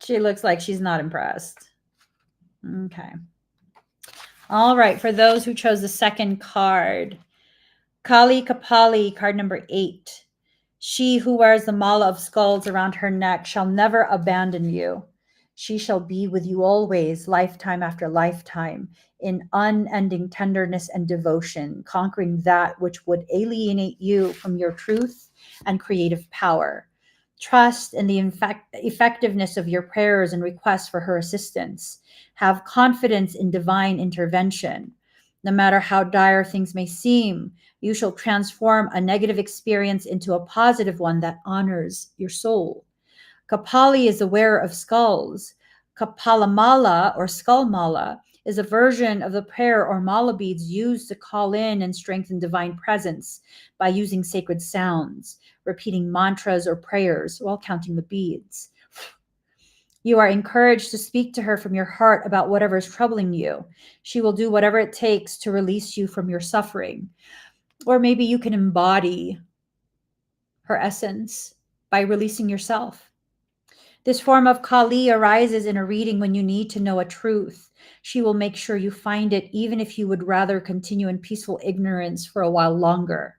She looks like she's not impressed. Okay. All right. For those who chose the second card, Kali Kapali, card number 8. She who wears the mala of skulls around her neck shall never abandon you. She shall be with you always, lifetime after lifetime, in unending tenderness and devotion, conquering that which would alienate you from your truth and creative power. Trust in the effectiveness of your prayers and requests for her assistance. Have confidence in divine intervention. No matter how dire things may seem, you shall transform a negative experience into a positive one that honors your soul. Kapali is the wearer of skulls. Kapalamala or skull mala is a version of the prayer or mala beads used to call in and strengthen divine presence by using sacred sounds, repeating mantras or prayers while counting the beads. You are encouraged to speak to her from your heart about whatever is troubling you. She will do whatever it takes to release you from your suffering. Or maybe you can embody her essence by releasing yourself. This form of Kali arises in a reading when you need to know a truth. She will make sure you find it, even if you would rather continue in peaceful ignorance for a while longer.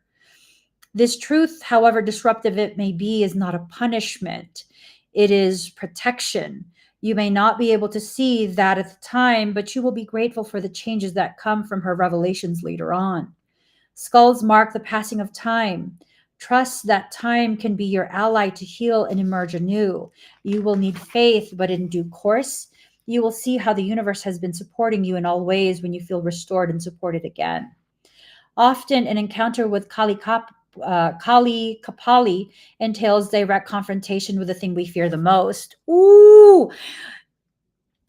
This truth, however disruptive it may be, is not a punishment. It is protection. You may not be able to see that at the time, but you will be grateful for the changes that come from her revelations later on. Skulls mark the passing of time. Trust that time can be your ally to heal and emerge anew. You will need faith, but in due course, you will see how the universe has been supporting you in all ways when you feel restored and supported again. Often, an encounter with Kali Kapali entails direct confrontation with the thing we fear the most. Ooh,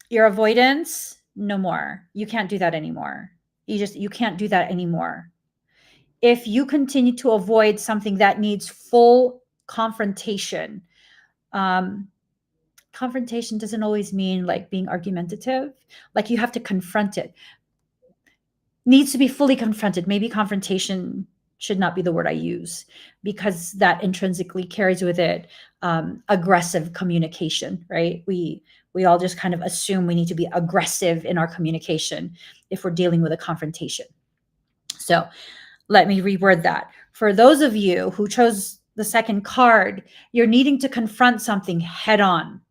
your avoidance, no more. You can't do that anymore. You can't do that anymore. If you continue to avoid something that needs full confrontation, confrontation doesn't always mean like being argumentative. Like you have to confront it. Needs to be fully confronted. Maybe confrontation should not be the word I use because that intrinsically carries with it aggressive communication, right? We all just kind of assume we need to be aggressive in our communication if we're dealing with a confrontation. So let me reword that. For those of you who chose the second card, you're needing to confront something head on.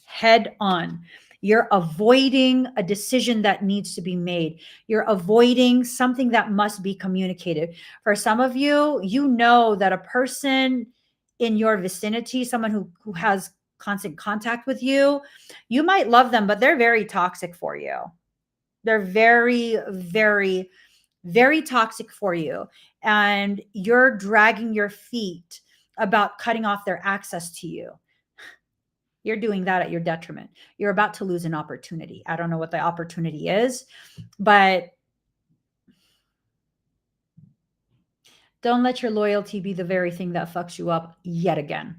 Head on. You're avoiding a decision that needs to be made. You're avoiding something that must be communicated. For some of you, you know that a person in your vicinity, someone who has constant contact with you, you might love them, but they're very toxic for you. They're very, very, very toxic for you. And you're dragging your feet about cutting off their access to you. You're doing that at your detriment. You're about to lose an opportunity. I don't know what the opportunity is, but don't let your loyalty be the very thing that fucks you up yet again.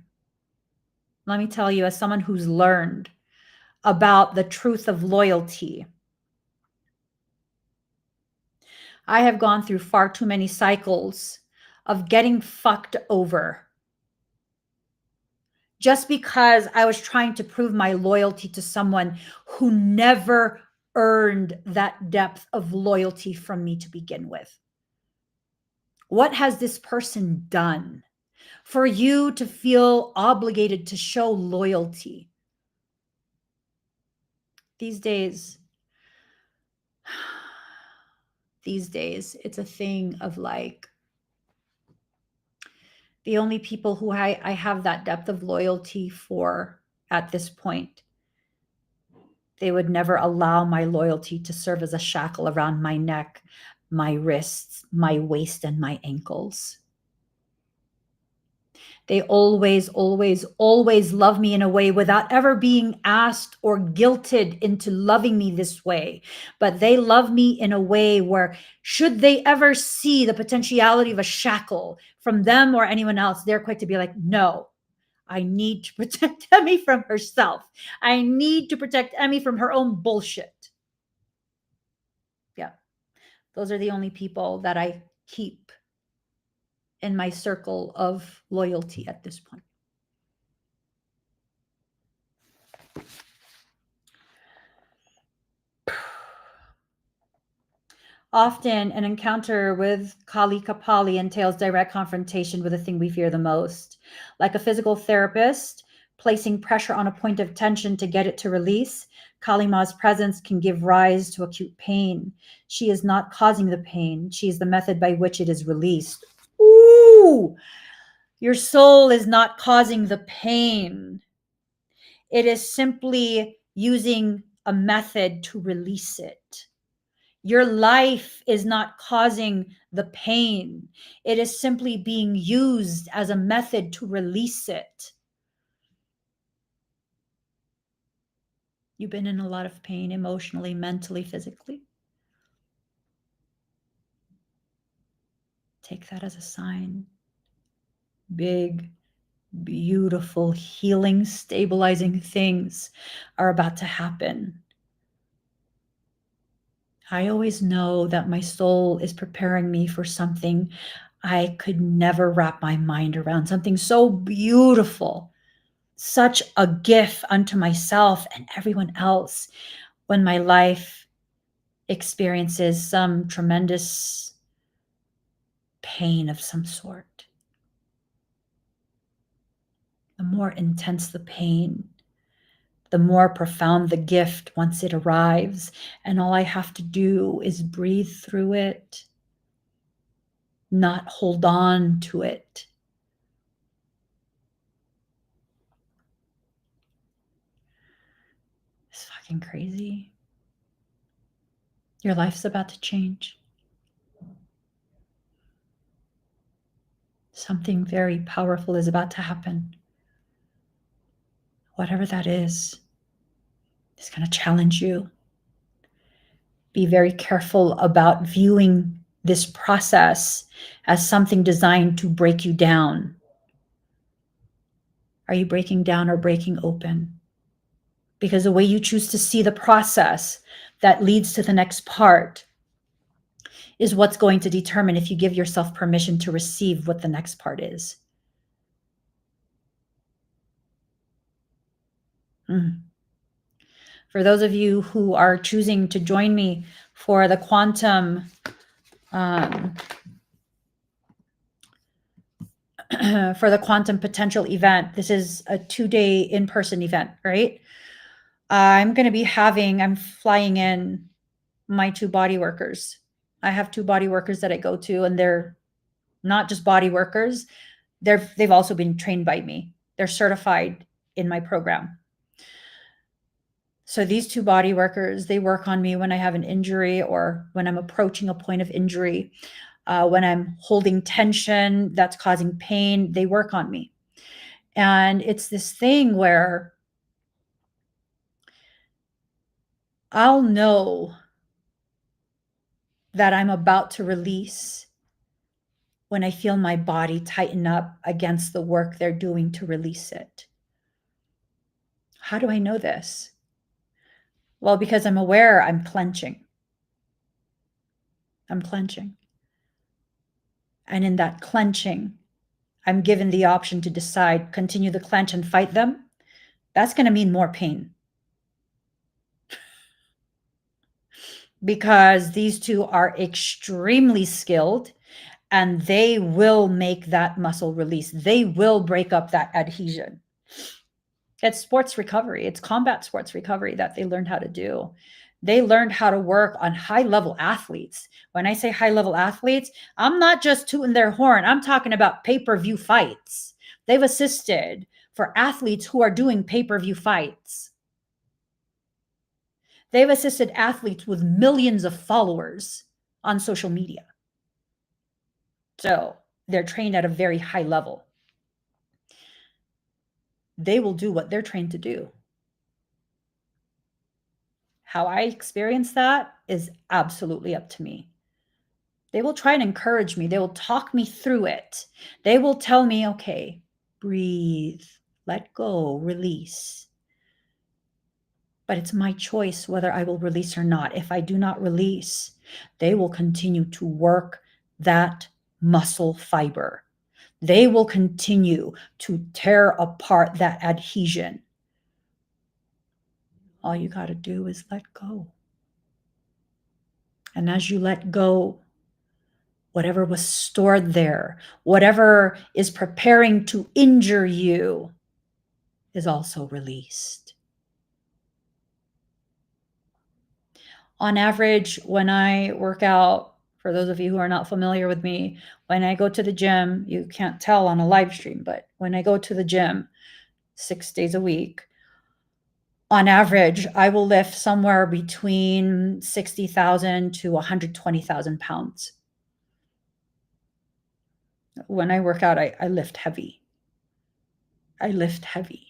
Let me tell you, as someone who's learned about the truth of loyalty, I have gone through far too many cycles of getting fucked over just because I was trying to prove my loyalty to someone who never earned that depth of loyalty from me to begin with. What has this person done for you to feel obligated to show loyalty? These days, it's a thing of like, the only people who I have that depth of loyalty for at this point, they would never allow my loyalty to serve as a shackle around my neck, my wrists, my waist, and my ankles. They always, always, always love me in a way without ever being asked or guilted into loving me this way. But they love me in a way where, should they ever see the potentiality of a shackle from them or anyone else, they're quick to be like, no, I need to protect Emmy from herself. I need to protect Emmy from her own bullshit. Yeah. Those are the only people that I keep in my circle of loyalty at this point. Often, an encounter with Kali Kapali entails direct confrontation with the thing we fear the most. Like a physical therapist placing pressure on a point of tension to get it to release, Kali Ma's presence can give rise to acute pain. She is not causing the pain. She is the method by which it is released. Ooh! Your soul is not causing the pain. It is simply using a method to release it. Your life is not causing the pain. It is simply being used as a method to release it. You've been in a lot of pain emotionally, mentally, physically. Take that as a sign. Big, beautiful, healing, stabilizing things are about to happen. I always know that my soul is preparing me for something I could never wrap my mind around, something so beautiful, such a gift unto myself and everyone else when my life experiences some tremendous pain of some sort. The more intense the pain, the more profound the gift once it arrives. And all I have to do is breathe through it, not hold on to it. It's fucking crazy. Your life's about to change. Something very powerful is about to happen. Whatever that is going to challenge you. Be very careful about viewing this process as something designed to break you down. Are you breaking down or breaking open? Because the way you choose to see the process that leads to the next part is what's going to determine if you give yourself permission to receive what the next part is. For those of you who are choosing to join me for the quantum potential event, this is a 2-day in-person event, right? I'm flying in my 2 body workers. I have 2 body workers that I go to, and they're not just body workers. They've also been trained by me. They're certified in my program. So these 2 body workers, they work on me when I have an injury or when I'm approaching a point of injury, when I'm holding tension that's causing pain, they work on me. And it's this thing where I'll know that I'm about to release when I feel my body tighten up against the work they're doing to release it. How do I know this? Well, because I'm aware I'm clenching. I'm clenching. And in that clenching, I'm given the option to decide, continue the clench and fight them. That's going to mean more pain. Because these 2 are extremely skilled and they will make that muscle release. They will break up that adhesion. It's sports recovery. It's combat sports recovery that they learned how to do. They learned how to work on high-level athletes. When I say high-level athletes, I'm not just tooting their horn. I'm talking about pay-per-view fights. They've assisted for athletes who are doing pay-per-view fights. They've assisted athletes with millions of followers on social media. So they're trained at a very high level. They will do what they're trained to do. How I experience that is absolutely up to me. They will try and encourage me. They will talk me through it. They will tell me, okay, breathe, let go, release. But it's my choice whether I will release or not. If I do not release, they will continue to work that muscle fiber They will continue to tear apart that adhesion. All you got to do is let go. And as you let go, whatever was stored there, whatever is preparing to injure you, is also released. On average, when I work out, for those of you who are not familiar with me, when I go to the gym, you can't tell on a live stream, but when I go to the gym 6 days a week, on average, I will lift somewhere between 60,000 to 120,000 pounds. When I work out, I lift heavy. I lift heavy.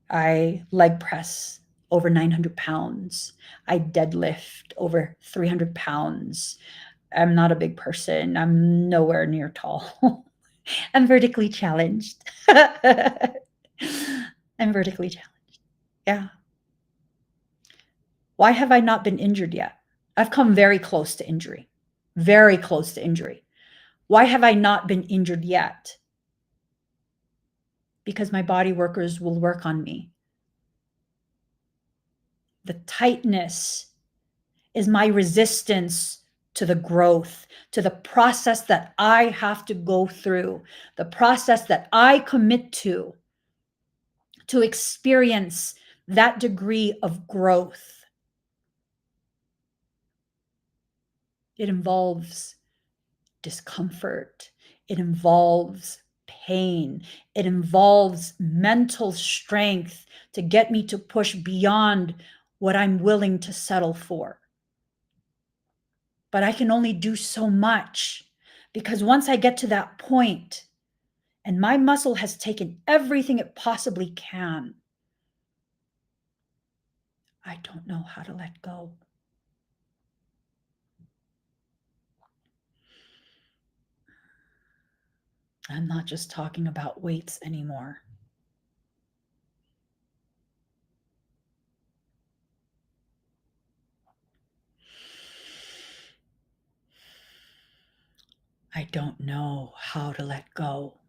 I leg press over 900 pounds. I deadlift over 300 pounds. I'm not a big person. I'm nowhere near tall. I'm vertically challenged. I'm vertically challenged. Yeah. Why have I not been injured yet? I've come very close to injury. Very close to injury. Why have I not been injured yet? Because my body workers will work on me. The tightness is my resistance to the growth, to the process that I have to go through, the process that I commit to experience that degree of growth. It involves discomfort. It involves pain. It involves mental strength to get me to push beyond what I'm willing to settle for. But I can only do so much, because once I get to that point and my muscle has taken everything it possibly can, I don't know how to let go. I'm not just talking about weights anymore. I don't know how to let go.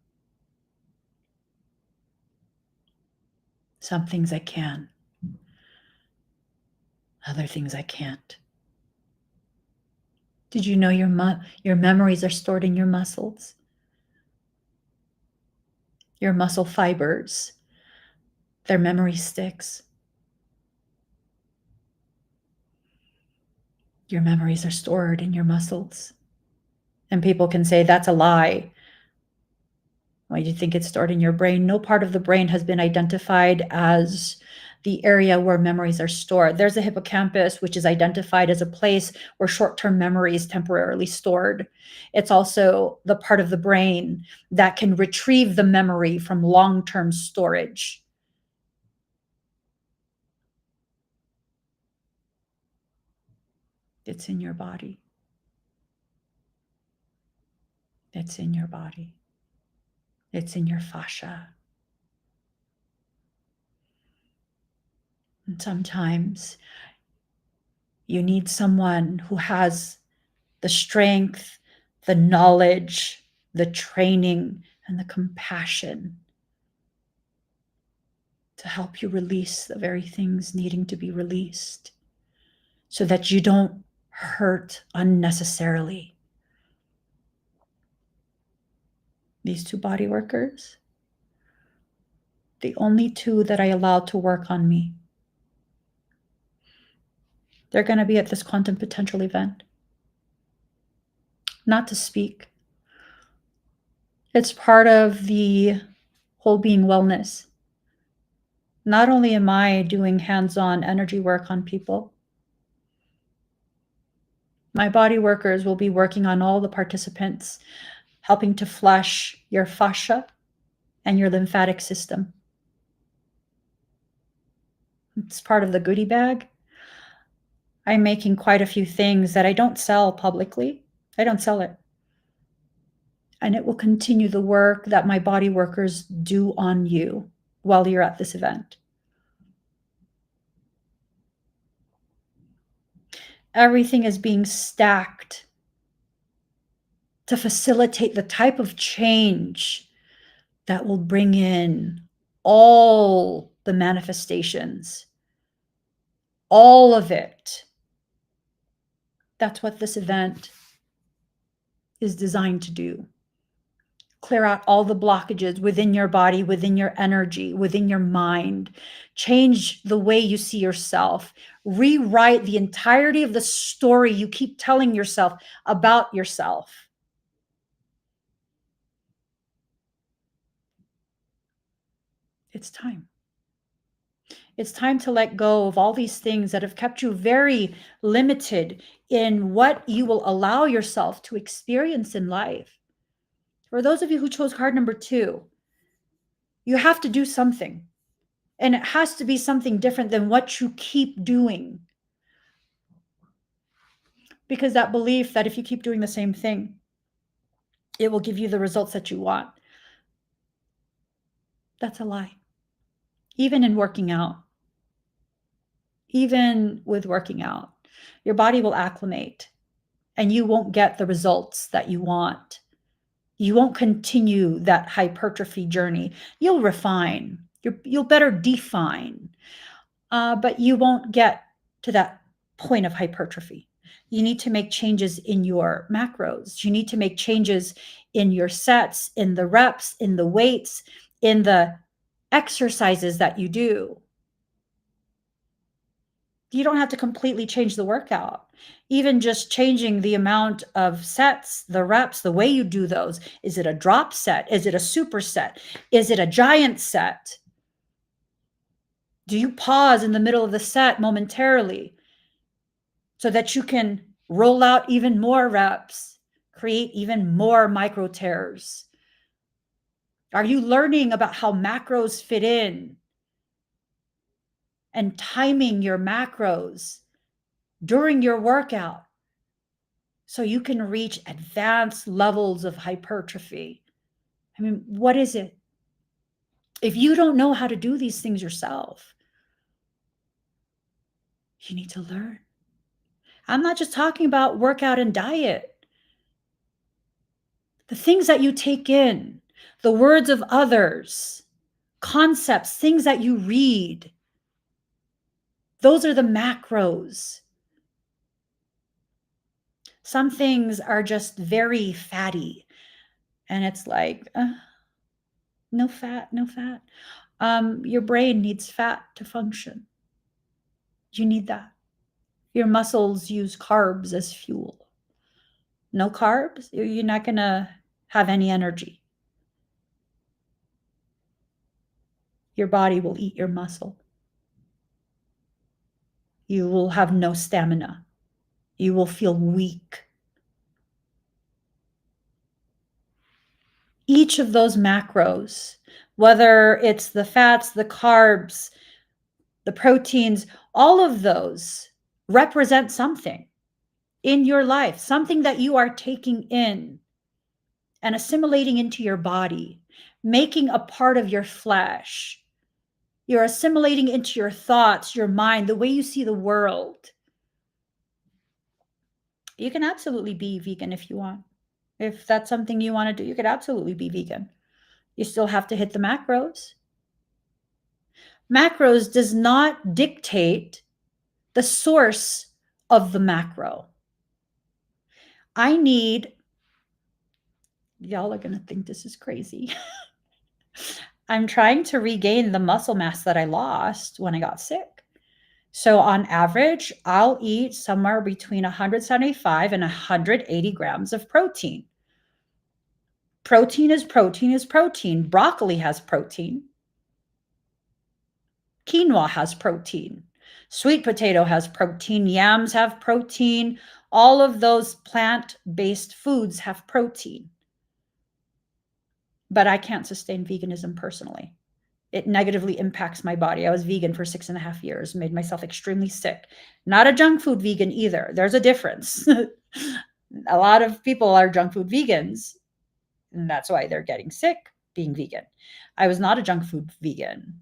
Some things I can, other things I can't. Did you know your memories are stored in your muscles? Your muscle fibers, they're memory sticks. Your memories are stored in your muscles. And people can say that's a lie. Why do you think it's stored in your brain? No part of the brain has been identified as the area where memories are stored. There's a hippocampus, which is identified as a place where short-term memory is temporarily stored. It's also the part of the brain that can retrieve the memory from long-term storage. It's in your body. It's in your body. It's in your fascia. And sometimes you need someone who has the strength, the knowledge, the training, and the compassion to help you release the very things needing to be released, so that you don't hurt unnecessarily. These two body workers, the only two that I allowed to work on me, they're going to be at this quantum potential event. Not to speak. It's part of the whole being wellness. Not only am I doing hands-on energy work on people, my body workers will be working on all the participants, helping to flush your fascia and your lymphatic system. It's part of the goodie bag. I'm making quite a few things that I don't sell publicly. I don't sell it. And it will continue the work that my body workers do on you while you're at this event. Everything is being stacked to facilitate the type of change that will bring in all the manifestations, all of it. That's what this event is designed to do. Clear out all the blockages within your body, within your energy, within your mind. Change the way you see yourself. Rewrite the entirety of the story you keep telling yourself about yourself. It's time. It's time to let go of all these things that have kept you very limited in what you will allow yourself to experience in life. For those of you who chose card number 2, you have to do something. And it has to be something different than what you keep doing. Because that belief that if you keep doing the same thing, it will give you the results that you want. That's a lie. Even in working out, even with working out, your body will acclimate and you won't get the results that you want. You won't continue that hypertrophy journey. You'll refine, you'll better define, but you won't get to that point of hypertrophy. You need to make changes in your macros. You need to make changes in your sets, in the reps, in the weights, in the exercises that you do. You don't have to completely change the workout. Even just changing the amount of sets, the reps, the way you do those. Is it a drop set? Is it a superset? Is it a giant set? Do you pause in the middle of the set momentarily so that you can roll out even more reps, create even more micro tears? Are you learning about how macros fit in and timing your macros during your workout so you can reach advanced levels of hypertrophy? I mean, what is it? If you don't know how to do these things yourself, you need to learn. I'm not just talking about workout and diet. The things that you take in, the words of others, concepts, things that you read, those are the macros. Some things are just very fatty. And it's like, no fat, no fat. Your brain needs fat to function. You need that. Your muscles use carbs as fuel. No carbs, you're not going to have any energy. Your body will eat your muscle. You will have no stamina. You will feel weak. Each of those macros, whether it's the fats, the carbs, the proteins, all of those represent something in your life, something that you are taking in and assimilating into your body, making a part of your flesh. You're assimilating into your thoughts, your mind, the way you see the world. You can absolutely be vegan if you want. If that's something you want to do, you could absolutely be vegan. You still have to hit the macros. Macros does not dictate the source of the macro. Y'all are going to think this is crazy. I'm trying to regain the muscle mass that I lost when I got sick. So on average, I'll eat somewhere between 175 and 180 grams of protein. Protein is protein is protein. Broccoli has protein. Quinoa has protein. Sweet potato has protein. Yams have protein. All of those plant-based foods have protein. But I can't sustain veganism personally. It negatively impacts my body. I was vegan for 6.5 years, made myself extremely sick. Not a junk food vegan either. There's a difference. A lot of people are junk food vegans, and that's why they're getting sick being vegan. I was not a junk food vegan.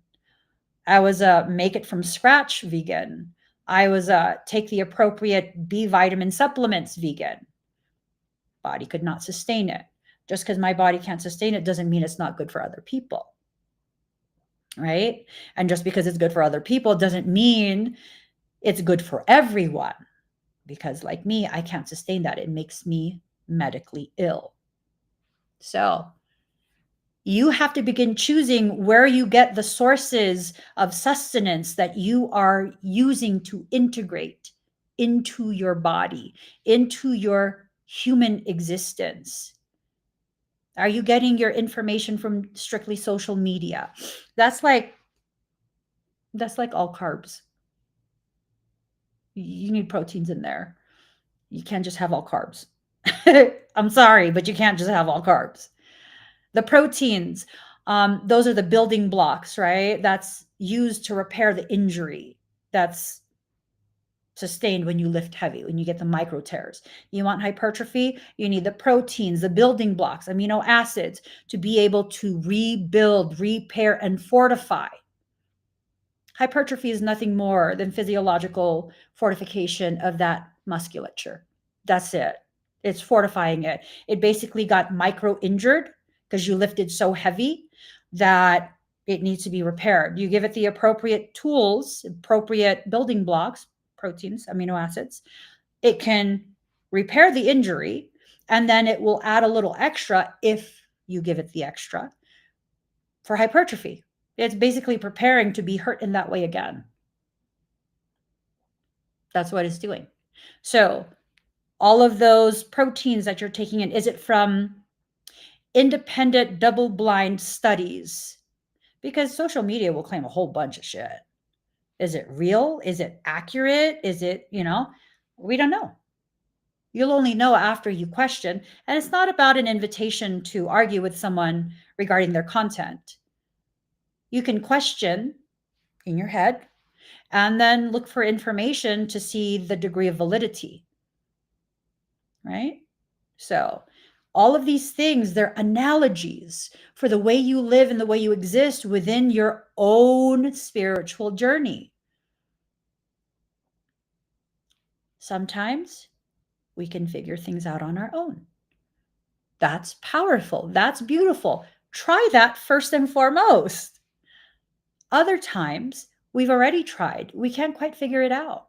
I was a make it from scratch vegan. I was a take the appropriate B vitamin supplements vegan. Body could not sustain it. Just because my body can't sustain it doesn't mean it's not good for other people. Right? And just because it's good for other people doesn't mean it's good for everyone. Because, like me, I can't sustain that. It makes me medically ill. So, you have to begin choosing where you get the sources of sustenance that you are using to integrate into your body, into your human existence. Are you getting your information from strictly social media? That's like all carbs. You need proteins in there. You can't just have all carbs. I'm sorry, but you can't just have all carbs. The proteins, those are the building blocks, right? That's used to repair the injury that's sustained when you lift heavy, when you get the micro tears. You want hypertrophy, you need the proteins, the building blocks, amino acids to be able to rebuild, repair, and fortify. Hypertrophy is nothing more than physiological fortification of that musculature. That's it. It's fortifying it. It basically got micro injured because you lifted so heavy that it needs to be repaired. You give it the appropriate tools, appropriate building blocks, proteins, amino acids, it can repair the injury, and then it will add a little extra if you give it the extra for hypertrophy. It's basically preparing to be hurt in that way again. That's what it's doing. So all of those proteins that you're taking in, is it from independent double-blind studies? Because social media will claim a whole bunch of shit. Is it real? Is it accurate? Is it, we don't know. You'll only know after you question. And it's not about an invitation to argue with someone regarding their content. You can question in your head and then look for information to see the degree of validity. Right? So all of these things, they're analogies for the way you live and the way you exist within your own spiritual journey. Sometimes we can figure things out on our own. That's powerful. That's beautiful. Try that first and foremost. Other times, we've already tried. We can't quite figure it out.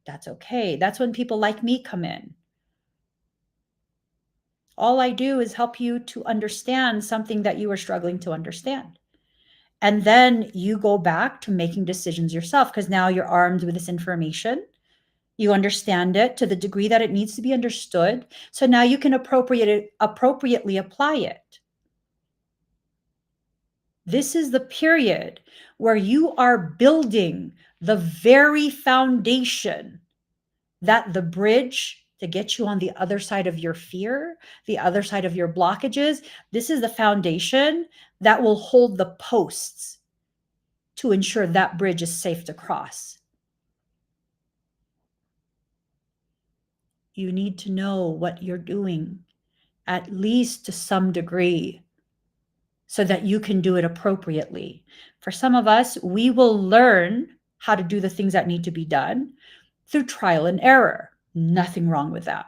That's okay. That's when people like me come in. All I do is help you to understand something that you are struggling to understand. And then you go back to making decisions yourself because now you're armed with this information. You understand it to the degree that it needs to be understood. So now you can appropriately apply it. This is the period where you are building the very foundation that the bridge to get you on the other side of your fear, the other side of your blockages. This is the foundation that will hold the posts to ensure that bridge is safe to cross. You need to know what you're doing, at least to some degree, so that you can do it appropriately. For some of us, we will learn how to do the things that need to be done through trial and error. Nothing wrong with that.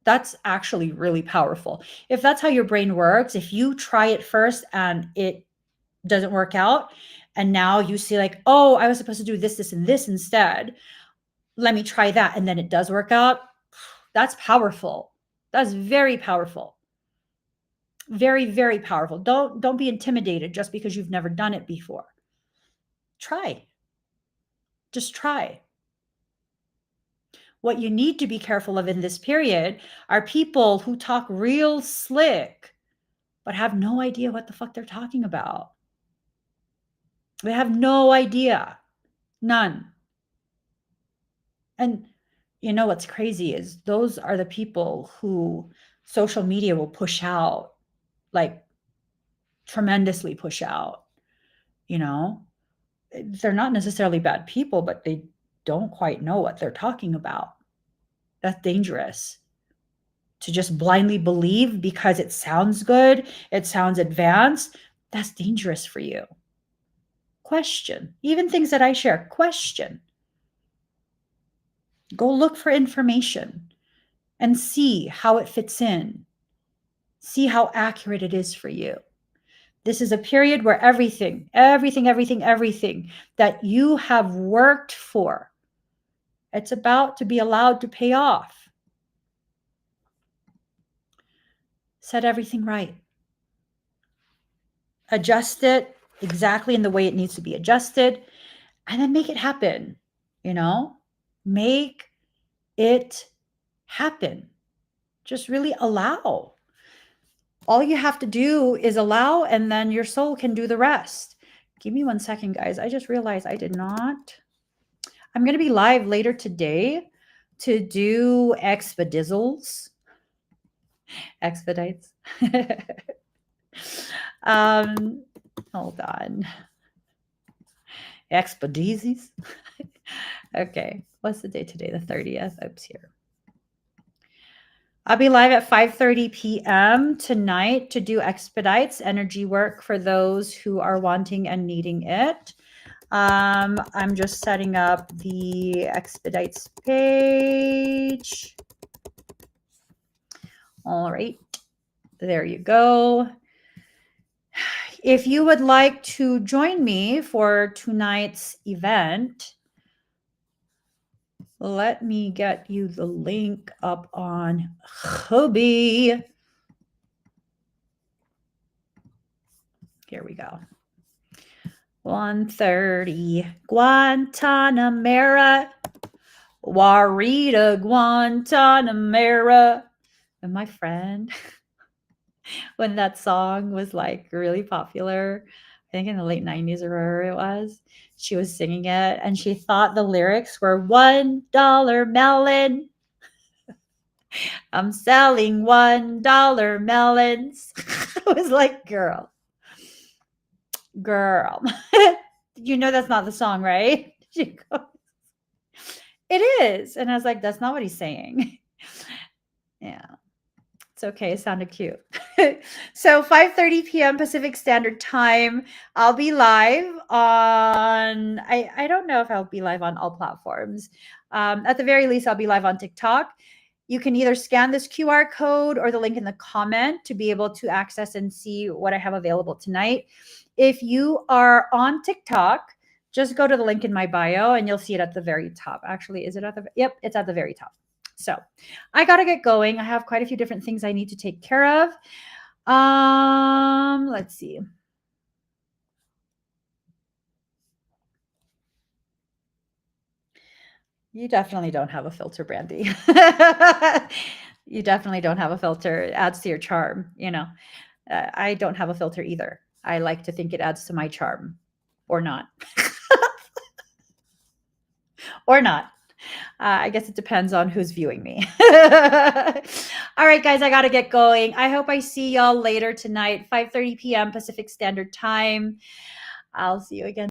That's actually really powerful. If that's how your brain works, if you try it first and it doesn't work out, and now you see like, oh, I was supposed to do this, this, and this instead. Let me try that. And then it does work out. That's powerful. That's very powerful. Very, very powerful. Don't be intimidated just because you've never done it before. Try. Just try. What you need to be careful of in this period are people who talk real slick, but have no idea what the fuck they're talking about. They have no idea. None. And you know what's crazy is those are the people who social media will push out, like tremendously push out. They're not necessarily bad people, but they don't quite know what they're talking about. That's dangerous. To just blindly believe because it sounds good, it sounds advanced, that's dangerous for you. Question. Even things that I share, question. Go look for information. and see how it fits in. See how accurate it is for you. This is a period where everything that you have worked for, it's about to be allowed to pay off. Set everything right. Adjust it exactly in the way it needs to be adjusted, and then make it happen. Make it happen. Just really allow. All you have to do is allow, and then your soul can do the rest. Give me 1 second, guys. I just realized I did not. I'm going to be live later today to do expedites. Hold on. Expedites. Okay. What's the date today? The 30th. Oops, here. I'll be live at 5:30 p.m. tonight to do expedites, energy work for those who are wanting and needing it. I'm just setting up the expedites page. All right, there you go. If you would like to join me for tonight's event, let me get you the link up on Hobby. Here we go. 1:30, Guantanamera, Warita, Guantanamera. And my friend, when that song was like really popular, I think in the late 90s or wherever it was, she was singing it and she thought the lyrics were $1 melon. I'm selling $1 melons. I was like, girl. That's not the song, right? She goes, it is. And I was like, that's not what he's saying. Yeah. It's okay. It sounded cute. So 5:30 p.m. Pacific Standard Time. I'll be live on, I don't know if I'll be live on all platforms. At the very least, I'll be live on TikTok. You can either scan this QR code or the link in the comment to be able to access and see what I have available tonight. If you are on TikTok, just go to the link in my bio and you'll see it at the very top. Actually, is it at the, yep, it's at the very top. So I got to get going. I have quite a few different things I need to take care of. Let's see. You definitely don't have a filter, Brandy. You definitely don't have a filter. It adds to your charm. I don't have a filter either. I like to think it adds to my charm, or not. Or not. I guess it depends on who's viewing me. All right, guys, I got to get going. I hope I see y'all later tonight, 5:30 p.m. Pacific Standard Time. I'll see you again.